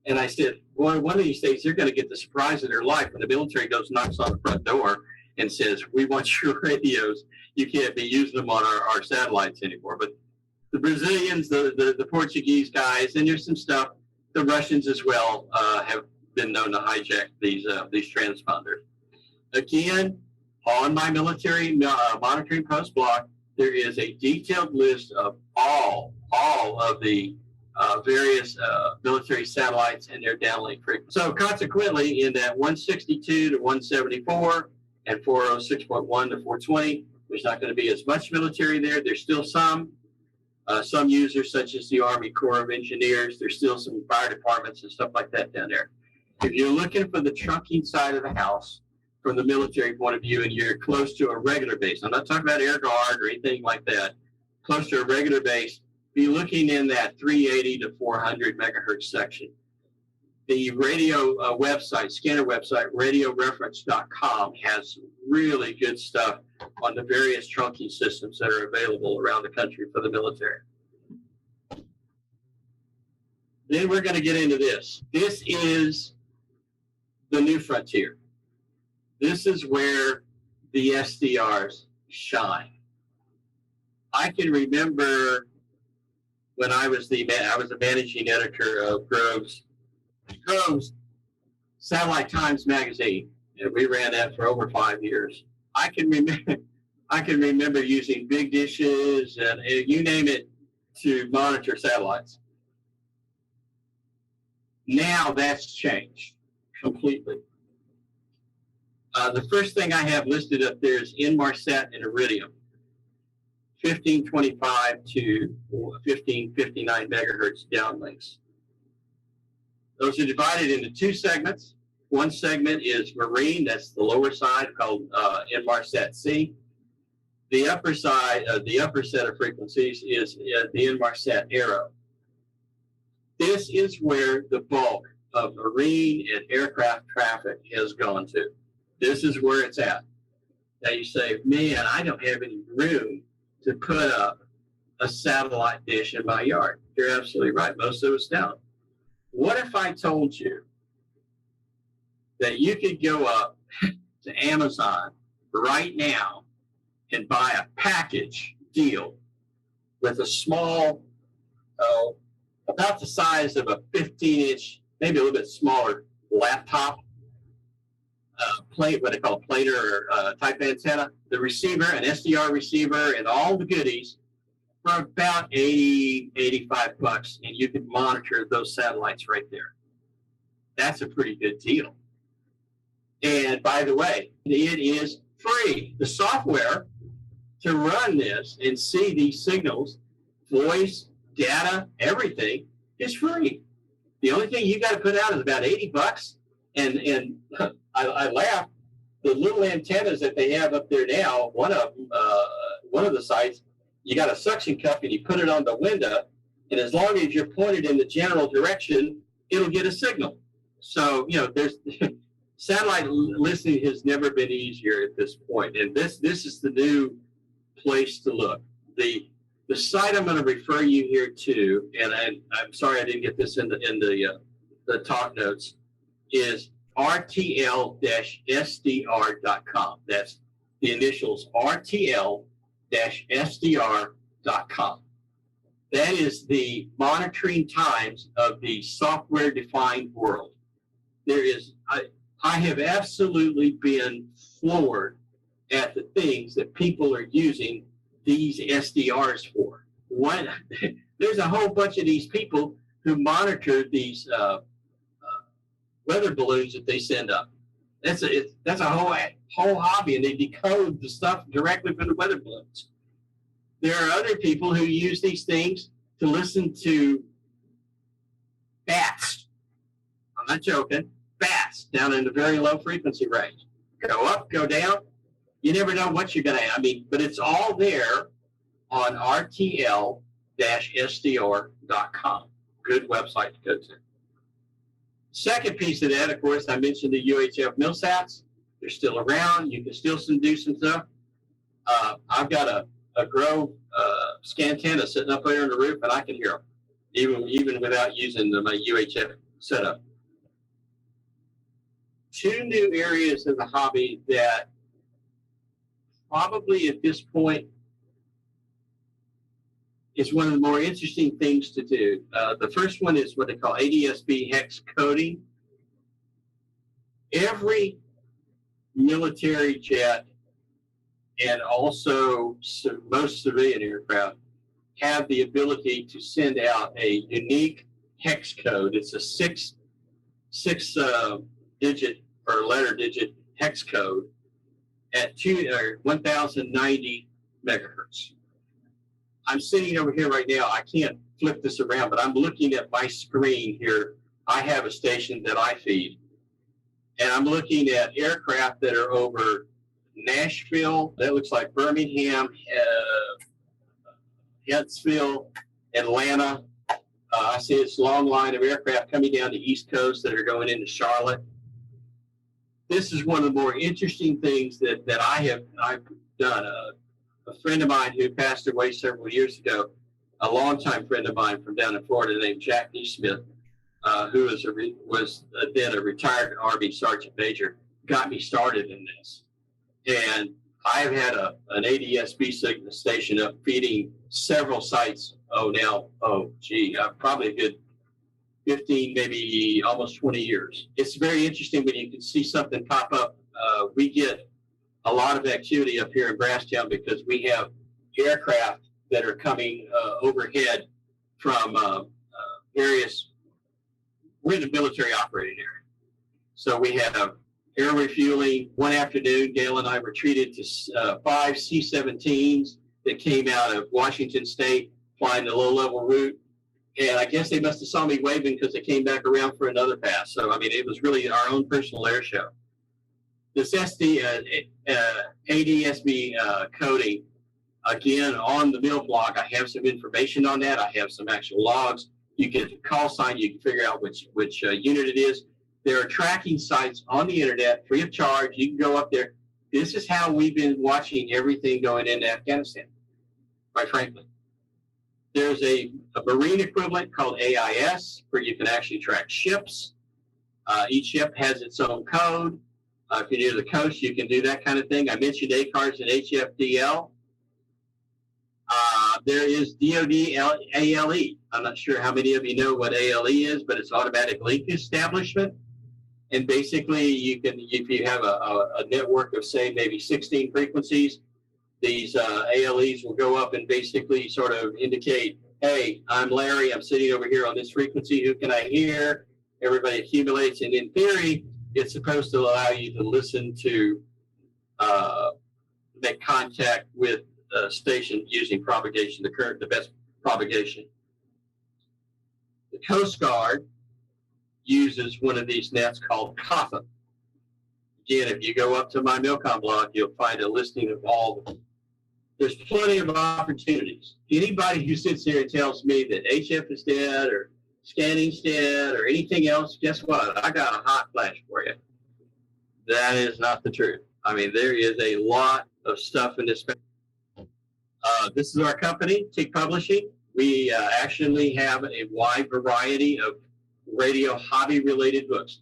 And I said, well, one of these days they're going to get the surprise of their life when the military knocks on the front door and says, we want your radios. You can't be using them on our satellites anymore. But the Brazilians, the Portuguese guys, and there's some stuff, the Russians as well, have been known to hijack these transponders. Again, on my military monitoring post blog, there is a detailed list of all of the various military satellites and their downlink frequency. So consequently, in that 162 to 174 and 406.1 to 420, there's not going to be as much military there. There's still some users, such as the Army Corps of Engineers. There's still some fire departments and stuff like that down there. If you're looking for the trunking side of the house from the military point of view, and you're close to a regular base, I'm not talking about air guard or anything like that, close to a regular base, be looking in that 380 to 400 megahertz section. The radio website, scanner website, radioreference.com, has really good stuff on the various trunking systems that are available around the country for the military. Then we're going to get into this. This is the new frontier. This is where the SDRs shine. I can remember when I was the managing editor of Grove's Satellite Times magazine, and we ran that for over 5 years. I can remember using big dishes and you name it to monitor satellites. Now that's changed completely. The first thing I have listed up there is Inmarsat and Iridium, 1525 to 1559 megahertz downlinks. Those are divided into two segments. One segment is marine, that's the lower side, called Inmarsat C. The upper side, the upper set of frequencies is the Inmarsat Aero. The This is where the bulk of marine and aircraft traffic has gone to. This is where it's at. Now you say, man, I don't have any room to put up a satellite dish in my yard. You're absolutely right. Most of us don't. What if I told you that you could go up to Amazon right now and buy a package deal with a small, about the size of a 15-inch, maybe a little bit smaller laptop plate, what they call planar type antenna, the receiver, an SDR receiver, and all the goodies for about $80, $85, and you can monitor those satellites right there. That's a pretty good deal. And by the way, it is free. The software to run this and see these signals, voice, data, everything is free. The only thing you got to put out is about $80. And I laugh. The little antennas that they have up there now, one of the sites, you got a suction cup and you put it on the window, and as long as you're pointed in the general direction, it'll get a signal. So, there's satellite listening has never been easier at this point, and this is the new place to look. The site I'm going to refer you here to, and I'm sorry I didn't get this in the talk notes, is rtl-sdr.com. That's the initials rtl-sdr.com. That is the monitoring times of the software-defined world. I have absolutely been floored at the things that people are using these SDRs for. There's a whole bunch of these people who monitor these weather balloons that they send up. That's a whole hobby, and they decode the stuff directly from the weather balloons. There are other people who use these things to listen to bats. I'm not joking. Bats down in the very low frequency range. Go up, go down. You never know what you're going to have. But it's all there on rtl-sdr.com. Good website to go to. Second piece of that, of course, I mentioned the UHF.MIL sats. They're still around. You can still do some stuff. I've got a Grove SCANTenna sitting up there on the roof, and I can hear them, even without using my UHF setup. Two new areas of the hobby that probably at this point is one of the more interesting things to do. The first one is what they call ADSB hex coding. Every military jet and also most civilian aircraft have the ability to send out a unique hex code. It's a six digit or letter digit hex code at 1090 megahertz. I'm sitting over here right now. I can't flip this around, but I'm looking at my screen here. I have a station that I feed, and I'm looking at aircraft that are over Nashville. That looks like Birmingham, Huntsville, Atlanta. I see this long line of aircraft coming down the East Coast that are going into Charlotte. This is one of the more interesting things that I've done. A friend of mine who passed away several years ago, a longtime friend of mine from down in Florida named Jack Smith, who was then a retired Army Sergeant Major, got me started in this. And I've had an ADSB signal station up feeding several sites. Probably a good 15, maybe almost 20 years. It's very interesting when you can see something pop up. We get a lot of activity up here in Brasstown because we have aircraft that are coming overhead from various. We're in the military operating area. So we have air refueling. One afternoon, Gail and I were treated to 5 C-17s that came out of Washington State, flying the low-level route. And I guess they must have saw me waving because they came back around for another pass. So, it was really our own personal air show. This ADSB coding, again, on the MIL blog, I have some information on that. I have some actual logs. You get the call sign. You can figure out which unit it is. There are tracking sites on the internet, free of charge. You can go up there. This is how we've been watching everything going into Afghanistan, quite frankly. There's a marine equivalent called AIS, where you can actually track ships. Each ship has its own code. If you're near the coast, you can do that kind of thing. I mentioned ACARS and HFDL. There is DoD ALE. I'm not sure how many of you know what ALE is, but it's automatic link establishment. And basically, you can, if you have a network of, say, maybe 16 frequencies, these ALEs will go up and basically sort of indicate, hey, I'm Larry, I'm sitting over here on this frequency, who can I hear? Everybody accumulates, and in theory, it's supposed to allow you to listen to, make contact with a station using propagation, the best propagation. The Coast Guard uses one of these nets called Kawfee. Again, if you go up to my MILCOM blog, you'll find a listing of all of them. There's plenty of opportunities. Anybody who sits here and tells me that HF is dead or scanning's dead or anything else, guess what? I got a hot flash for you. That is not the truth. I mean, there is a lot of stuff in this space. This is our company, TEAK Publishing. We actually have a wide variety of radio hobby-related books.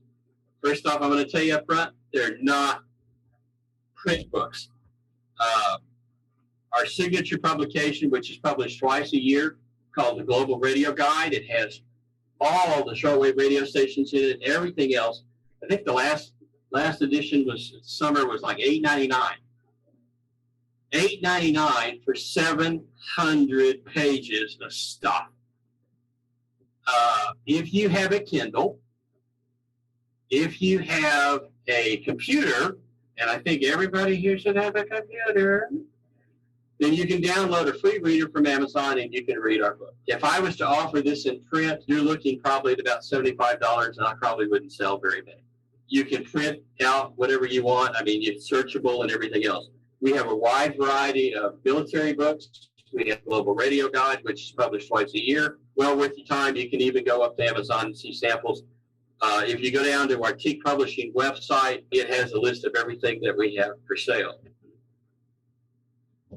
First off, I'm going to tell you up front, they're not print books. Our signature publication, which is published twice a year, called the Global Radio Guide. It has all the shortwave radio stations in it, everything else. I think the last edition was summer was like $8.99. $8.99 for 700 pages of stuff. If you have a Kindle, if you have a computer, and I think everybody here should have a computer, then you can download a free reader from Amazon and you can read our book. If I was to offer this in print, you're looking probably at about $75, and I probably wouldn't sell very many. You can print out whatever you want. I mean, it's searchable and everything else. We have a wide variety of military books. We have Global Radio Guide, which is published twice a year. Well worth your time. You can even go up to Amazon and see samples. If you go down to our TEAK Publishing website, it has a list of everything that we have for sale.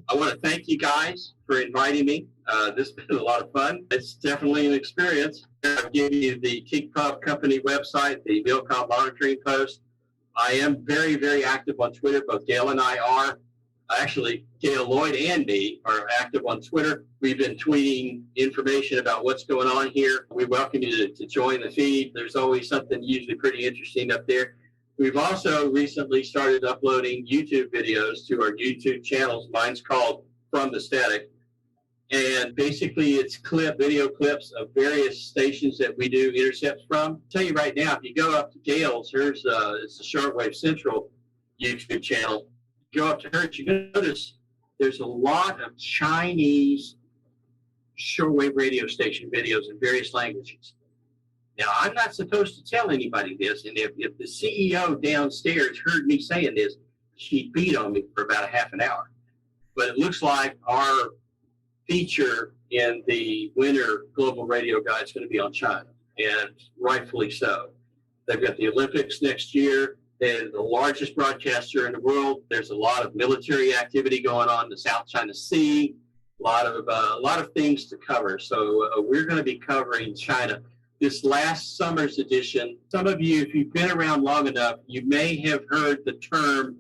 I want to thank you guys for inviting me. This has been a lot of fun. It's definitely an experience. I'll give you the TEAK Pub Company website, the MILCOM monitoring post. I am very, very active on Twitter. Both Gail and I are. Actually, Gail Lloyd and me are active on Twitter. We've been tweeting information about what's going on here. We welcome you to join the feed. There's always something usually pretty interesting up there. We've also recently started uploading YouTube videos to our YouTube channels. Mine's called From the Static. And basically, it's video clips of various stations that we do intercepts from. I'll tell you right now, if you go up to Gail's, it's the Shortwave Central YouTube channel. Go up to her, you notice there's a lot of Chinese shortwave radio station videos in various languages. Now, I'm not supposed to tell anybody this, and if the CEO downstairs heard me saying this, she'd beat on me for about a half an hour. But it looks like our feature in the winter Global Radio Guide is going to be on China, and rightfully so. They've got the Olympics next year. They're the largest broadcaster in the world. There's a lot of military activity going on in the South China Sea. A lot of things to cover. So we're going to be covering China. This last summer's edition, some of you, if you've been around long enough, you may have heard the term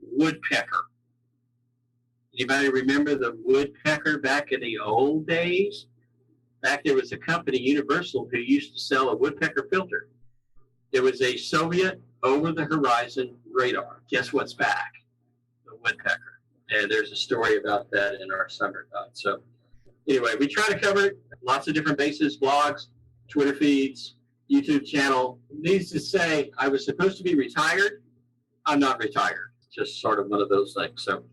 woodpecker. Anybody remember the woodpecker back in the old days? Back there was a company, Universal, who used to sell a woodpecker filter. There was a Soviet over-the-horizon radar. Guess what's back? The woodpecker. And there's a story about that in our summer guide. So anyway, we try to cover lots of different bases, blogs, Twitter feeds, YouTube channel. Needs to say, I was supposed to be retired. I'm not retired. Just sort of one of those things. So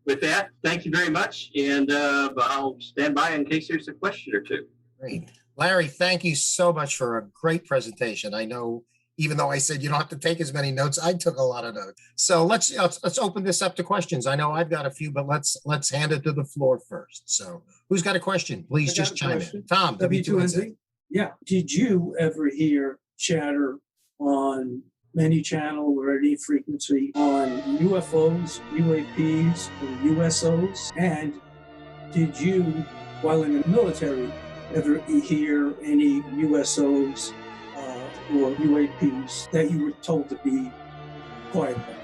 with that, thank you very much. And I'll stand by in case there's a question or two. Great. Larry, thank you so much for a great presentation. I know, even though I said you don't have to take as many notes, I took a lot of notes. So let's open this up to questions. I know I've got a few, but let's hand it to the floor first. So who's got a question? Please just chime in. Tom, W2NZ. Yeah. Did you ever hear chatter on any channel or any frequency on UFOs, UAPs, or USOs? And did you, while in the military, ever hear any USOs or UAPs that you were told to be quiet about?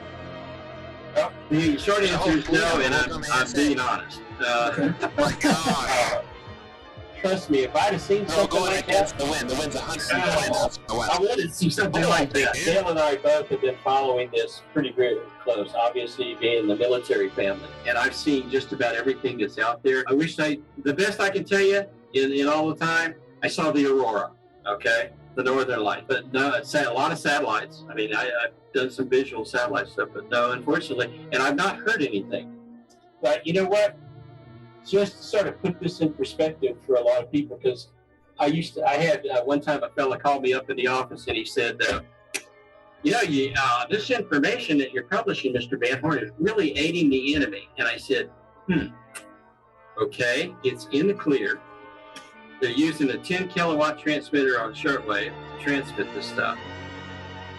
Well, the short answer is no, and I'm being honest. Okay. My God. Trust me, if I'd have seen No, something going like against that, the wind. The wind's 100 I miles to the west. I wanted to see something like that. Dale and I both have been following this pretty close, obviously being the military family. And I've seen just about everything that's out there. The best I can tell you in all the time, I saw the Aurora, okay? The Northern Light. But no, it's a lot of satellites. I mean, I've done some visual satellite stuff, but no, unfortunately. And I've not heard anything. But you know what? Just to sort of put this in perspective for a lot of people, because I had one time a fella called me up in the office and he said, this information that you're publishing, Mr. Van Horn, is really aiding the enemy. And I said, okay, it's in the clear. They're using a 10 kilowatt transmitter on shortwave to transmit this stuff.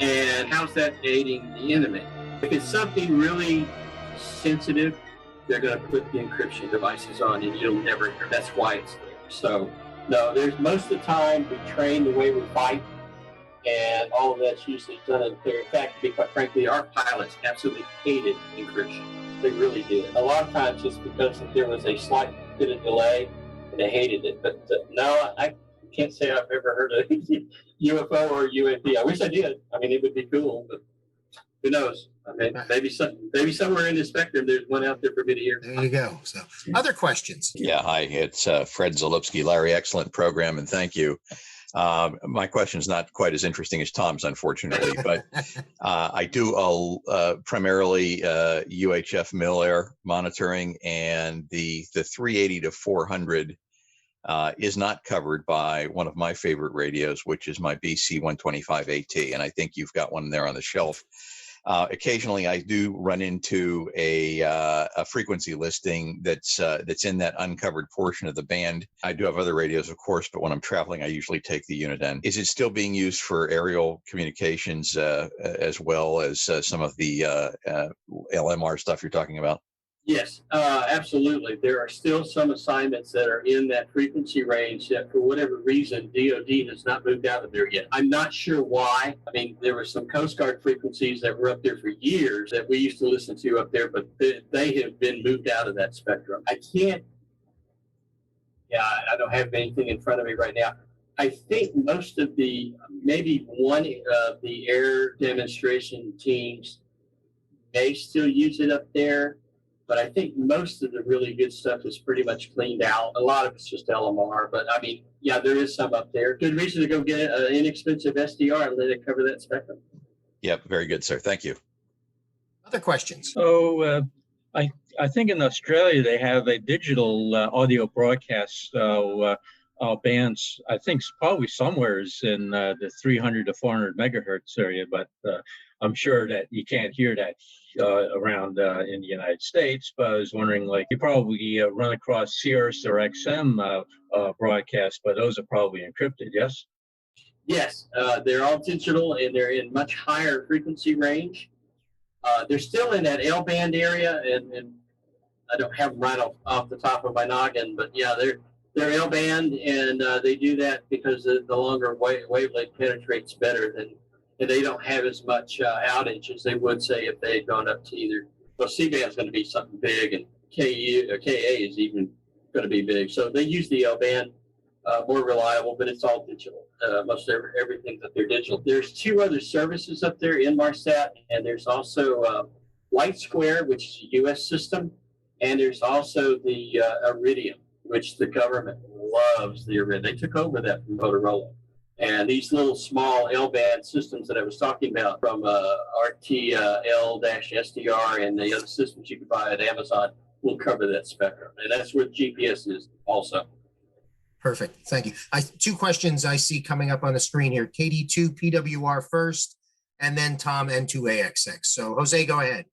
And how's that aiding the enemy? If it's something really sensitive, they're going to put the encryption devices on and you'll never hear. That's why it's there. So, no, there's most of the time we train the way we fight, and all of that's usually done in clear. In fact, to be quite frankly, our pilots absolutely hated encryption. They really did. A lot of times it's because there was a slight bit of delay and they hated it. But no, I can't say I've ever heard of UFO or UAP. I wish I did. I mean, it would be cool, but who knows? I mean, maybe somewhere in the spectrum, there's one out there for me to hear. There you go. So, other questions? Yeah, hi, it's Fred Zalupski. Larry, excellent program, and thank you. My question is not quite as interesting as Tom's, unfortunately, but I do primarily UHF.MIL air monitoring, and the 380 to 400 is not covered by one of my favorite radios, which is my BC-125AT, and I think you've got one there on the shelf. Occasionally, I do run into a frequency listing that's in that uncovered portion of the band. I do have other radios, of course, but when I'm traveling, I usually take the unit in. Is it still being used for aerial communications as well as some of the LMR stuff you're talking about? Yes, absolutely. There are still some assignments that are in that frequency range that, for whatever reason, DoD has not moved out of there yet. I'm not sure why. I mean, there were some Coast Guard frequencies that were up there for years that we used to listen to up there, but they have been moved out of that spectrum. I don't have anything in front of me right now. I think most of maybe one of the air demonstration teams may still use it up there. But I think most of the really good stuff is pretty much cleaned out. A lot of it's just LMR, but I mean, yeah, there is some up there. Good reason to go get an inexpensive SDR and let it cover that spectrum. Yep, very good, sir. Thank you. Other questions? So I think in Australia they have a digital audio broadcast bands. I think probably somewhere is in the 300 to 400 megahertz area, but I'm sure that you can't hear that around in the United States. But I was wondering, like, you probably run across Sirius or XM broadcasts, but those are probably encrypted, yes? Yes, they're all digital and they're in much higher frequency range. They're still in that L band area, and I don't have them right off the top of my noggin, but yeah, they're L band, and they do that because the longer wavelength penetrates better than. And they don't have as much outage as they would say if they had gone up to either. Well, C-band is going to be something big, and KA is even going to be big. So they use the L-band, more reliable, but it's all digital. Most everything that they're digital. There's two other services up there, Inmarsat, and there's also Light Square, which is a U.S. system, and there's also the Iridium, which the government loves. The Iridium. They took over that from Motorola. And these little small L-band systems that I was talking about from RTL-SDR and the other systems you can buy at Amazon will cover that spectrum. And that's where GPS is also. Perfect. Thank you. Two questions I see coming up on the screen here. KD2 PWR first, and then Tom N2AXX. So Jose, go ahead.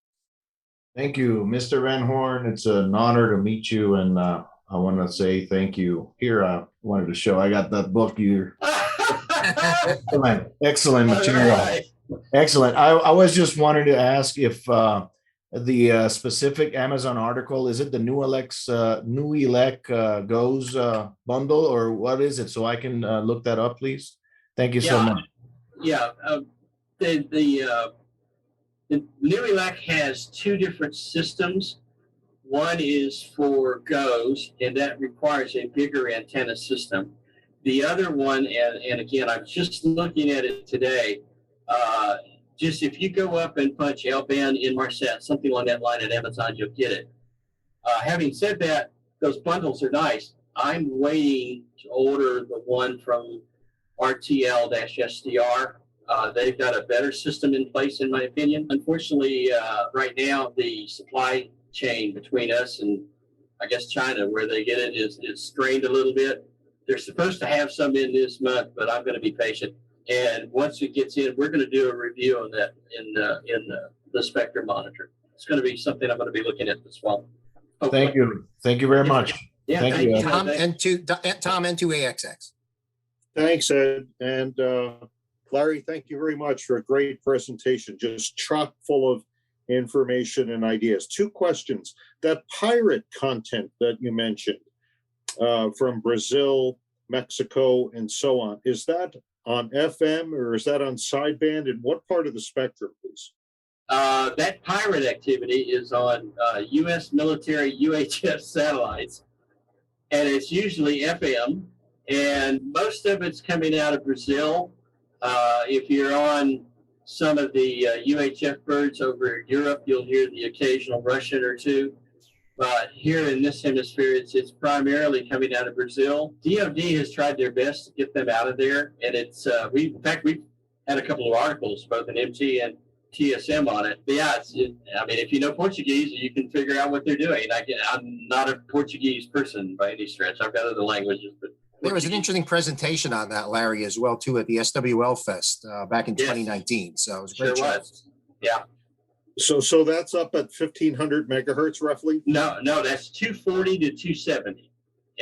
Thank you, Mr. Van Horn. It's an honor to meet you, and I want to say thank you. Here, I wanted to show. I got that book. You excellent material. Right. Excellent. I was just wanting to ask if the specific Amazon article, is it the New Elec Goes bundle, or what is it? So I can look that up, please. Thank you so much. Yeah. The New Elec has two different systems. One is for GOES, and that requires a bigger antenna system. The other one, and again, I'm just looking at it today, just if you go up and punch L-band in Inmarsat, something along that line at Amazon, you'll get it. Having said that, those bundles are nice. I'm waiting to order the one from RTL-SDR. They've got a better system in place, in my opinion. Unfortunately, right now, the supply chain between us and, I guess, China, where they get it, is strained a little bit. They're supposed to have some in this month, but I'm going to be patient. And once it gets in, we're going to do a review on that in the Spectrum monitor. It's going to be something I'm going to be looking at this fall. Hopefully. Thank you. Thank you very much. Yeah, Thank you. Tom N2AXX. Thanks, Ed. And Larry, thank you very much for a great presentation, just chock full of information and ideas. Two questions. That pirate content that you mentioned from Brazil, Mexico, and so on, is that on FM or is that on sideband? And what part of the spectrum, please? That pirate activity is on U.S. military UHF satellites, and it's usually FM, and most of it's coming out of Brazil. If you're on some of the UHF birds over Europe, you'll hear the occasional Russian or two. But here in this hemisphere, it's primarily coming out of Brazil. DoD has tried their best to get them out of there, and it's we've had a couple of articles, both in MT and TSM, on it. But yeah, I mean, if you know Portuguese, you can figure out what they're doing. I'm not a Portuguese person by any stretch. I've got other languages, but There was an interesting presentation on that, Larry, as well, too, at the SWL Fest back in 2019. So it was a great show. Yeah. So that's up at 1500 megahertz roughly? No, that's 240 to 270.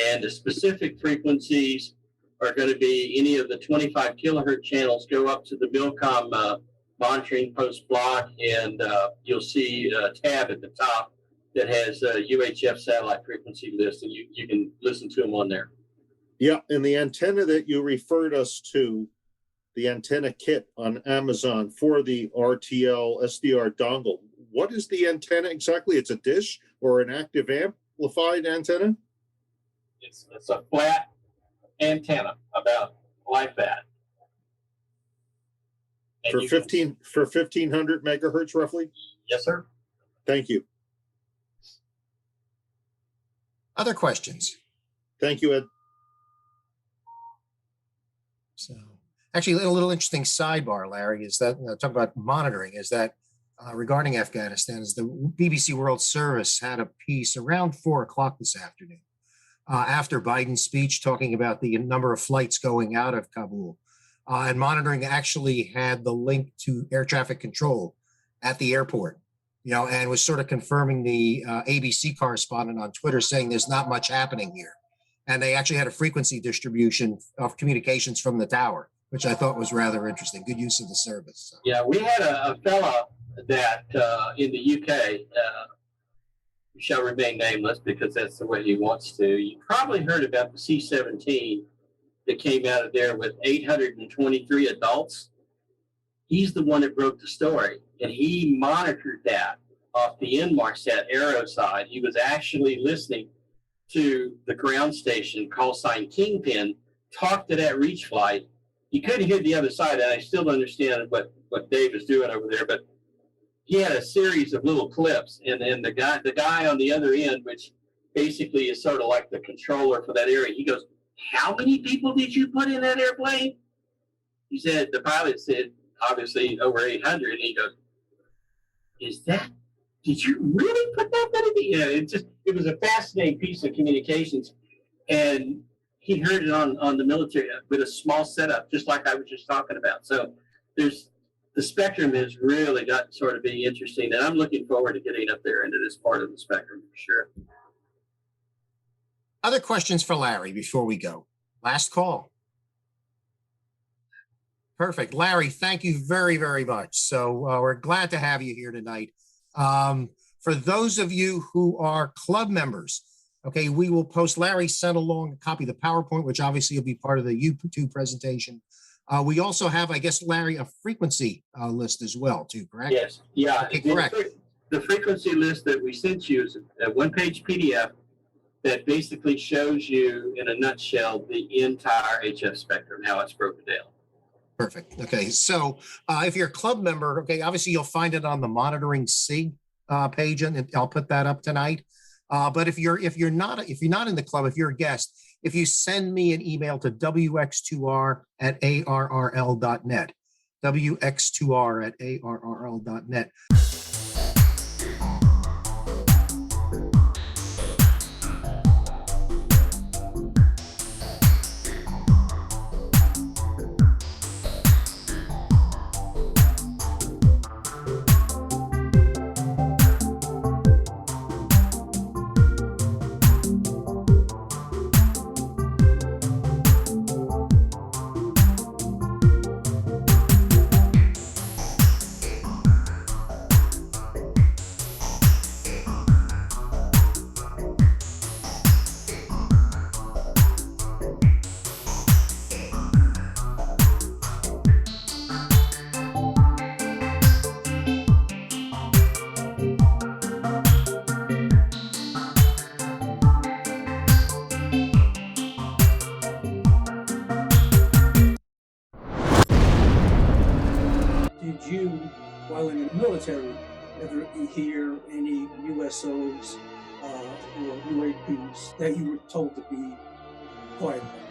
And the specific frequencies are going to be any of the 25 kilohertz channels go up to the MILCOM monitoring post block, and you'll see a tab at the top that has UHF satellite frequency list, and you can listen to them on there. Yeah, and the antenna that you referred us to, the antenna kit on Amazon for the RTL SDR dongle, what is the antenna exactly? It's a dish or an active amplified antenna? It's a flat antenna about like that. And For 1500 megahertz roughly? Yes, sir. Thank you. Other questions? Thank you, Ed. So actually, a little interesting sidebar, Larry, is that talk about monitoring, is that regarding Afghanistan, is the BBC World Service had a piece around 4 o'clock this afternoon after Biden's speech talking about the number of flights going out of Kabul. And monitoring actually had the link to air traffic control at the airport, and was sort of confirming the ABC correspondent on Twitter saying there's not much happening here. And they actually had a frequency distribution of communications from the tower, which I thought was rather interesting. Good use of the service. So. Yeah, we had a fella that in the UK, shall remain nameless because that's the way he wants to. You probably heard about the C-17 that came out of there with 823 adults. He's the one that broke the story, and he monitored that off the Inmarsat Aero side. He was actually listening to the ground station call sign Kingpin talk to that reach flight. You couldn't hear the other side, and I still don't understand what Dave is doing over there, but he had a series of little clips, and the guy on the other end, which basically is sort of like the controller for that area, he goes, "How many people did you put in that airplane?" He said, the pilot said, obviously over 800, and he goes, did you really put that many? Yeah, it was a fascinating piece of communications, and he heard it on the military with a small setup, just like I was just talking about. So the spectrum has really got sort of being interesting, and I'm looking forward to getting up there into this part of the spectrum for sure. Other questions for Larry before we go? Last call. Perfect. Larry, thank you very, very much. So we're glad to have you here tonight. For those of you who are club members, okay, we will post, Larry sent along a copy of the PowerPoint, which obviously will be part of the YouTube presentation. We also have, I guess, Larry, a frequency list as well, too, correct? Yes, yeah. Okay, correct. The frequency list that we sent you is a one-page PDF that basically shows you, in a nutshell, the entire HF spectrum, how it's broken down. Perfect. Okay, so if you're a club member, okay, obviously you'll find it on the monitoring SIG page, and I'll put that up tonight. But if you're not in the club, if you're a guest, if you send me an email to wx2r@arrl.net, wx2r@arrl.net. Did you, while in the military, ever hear any USOs or UAPs that you were told to be quiet about?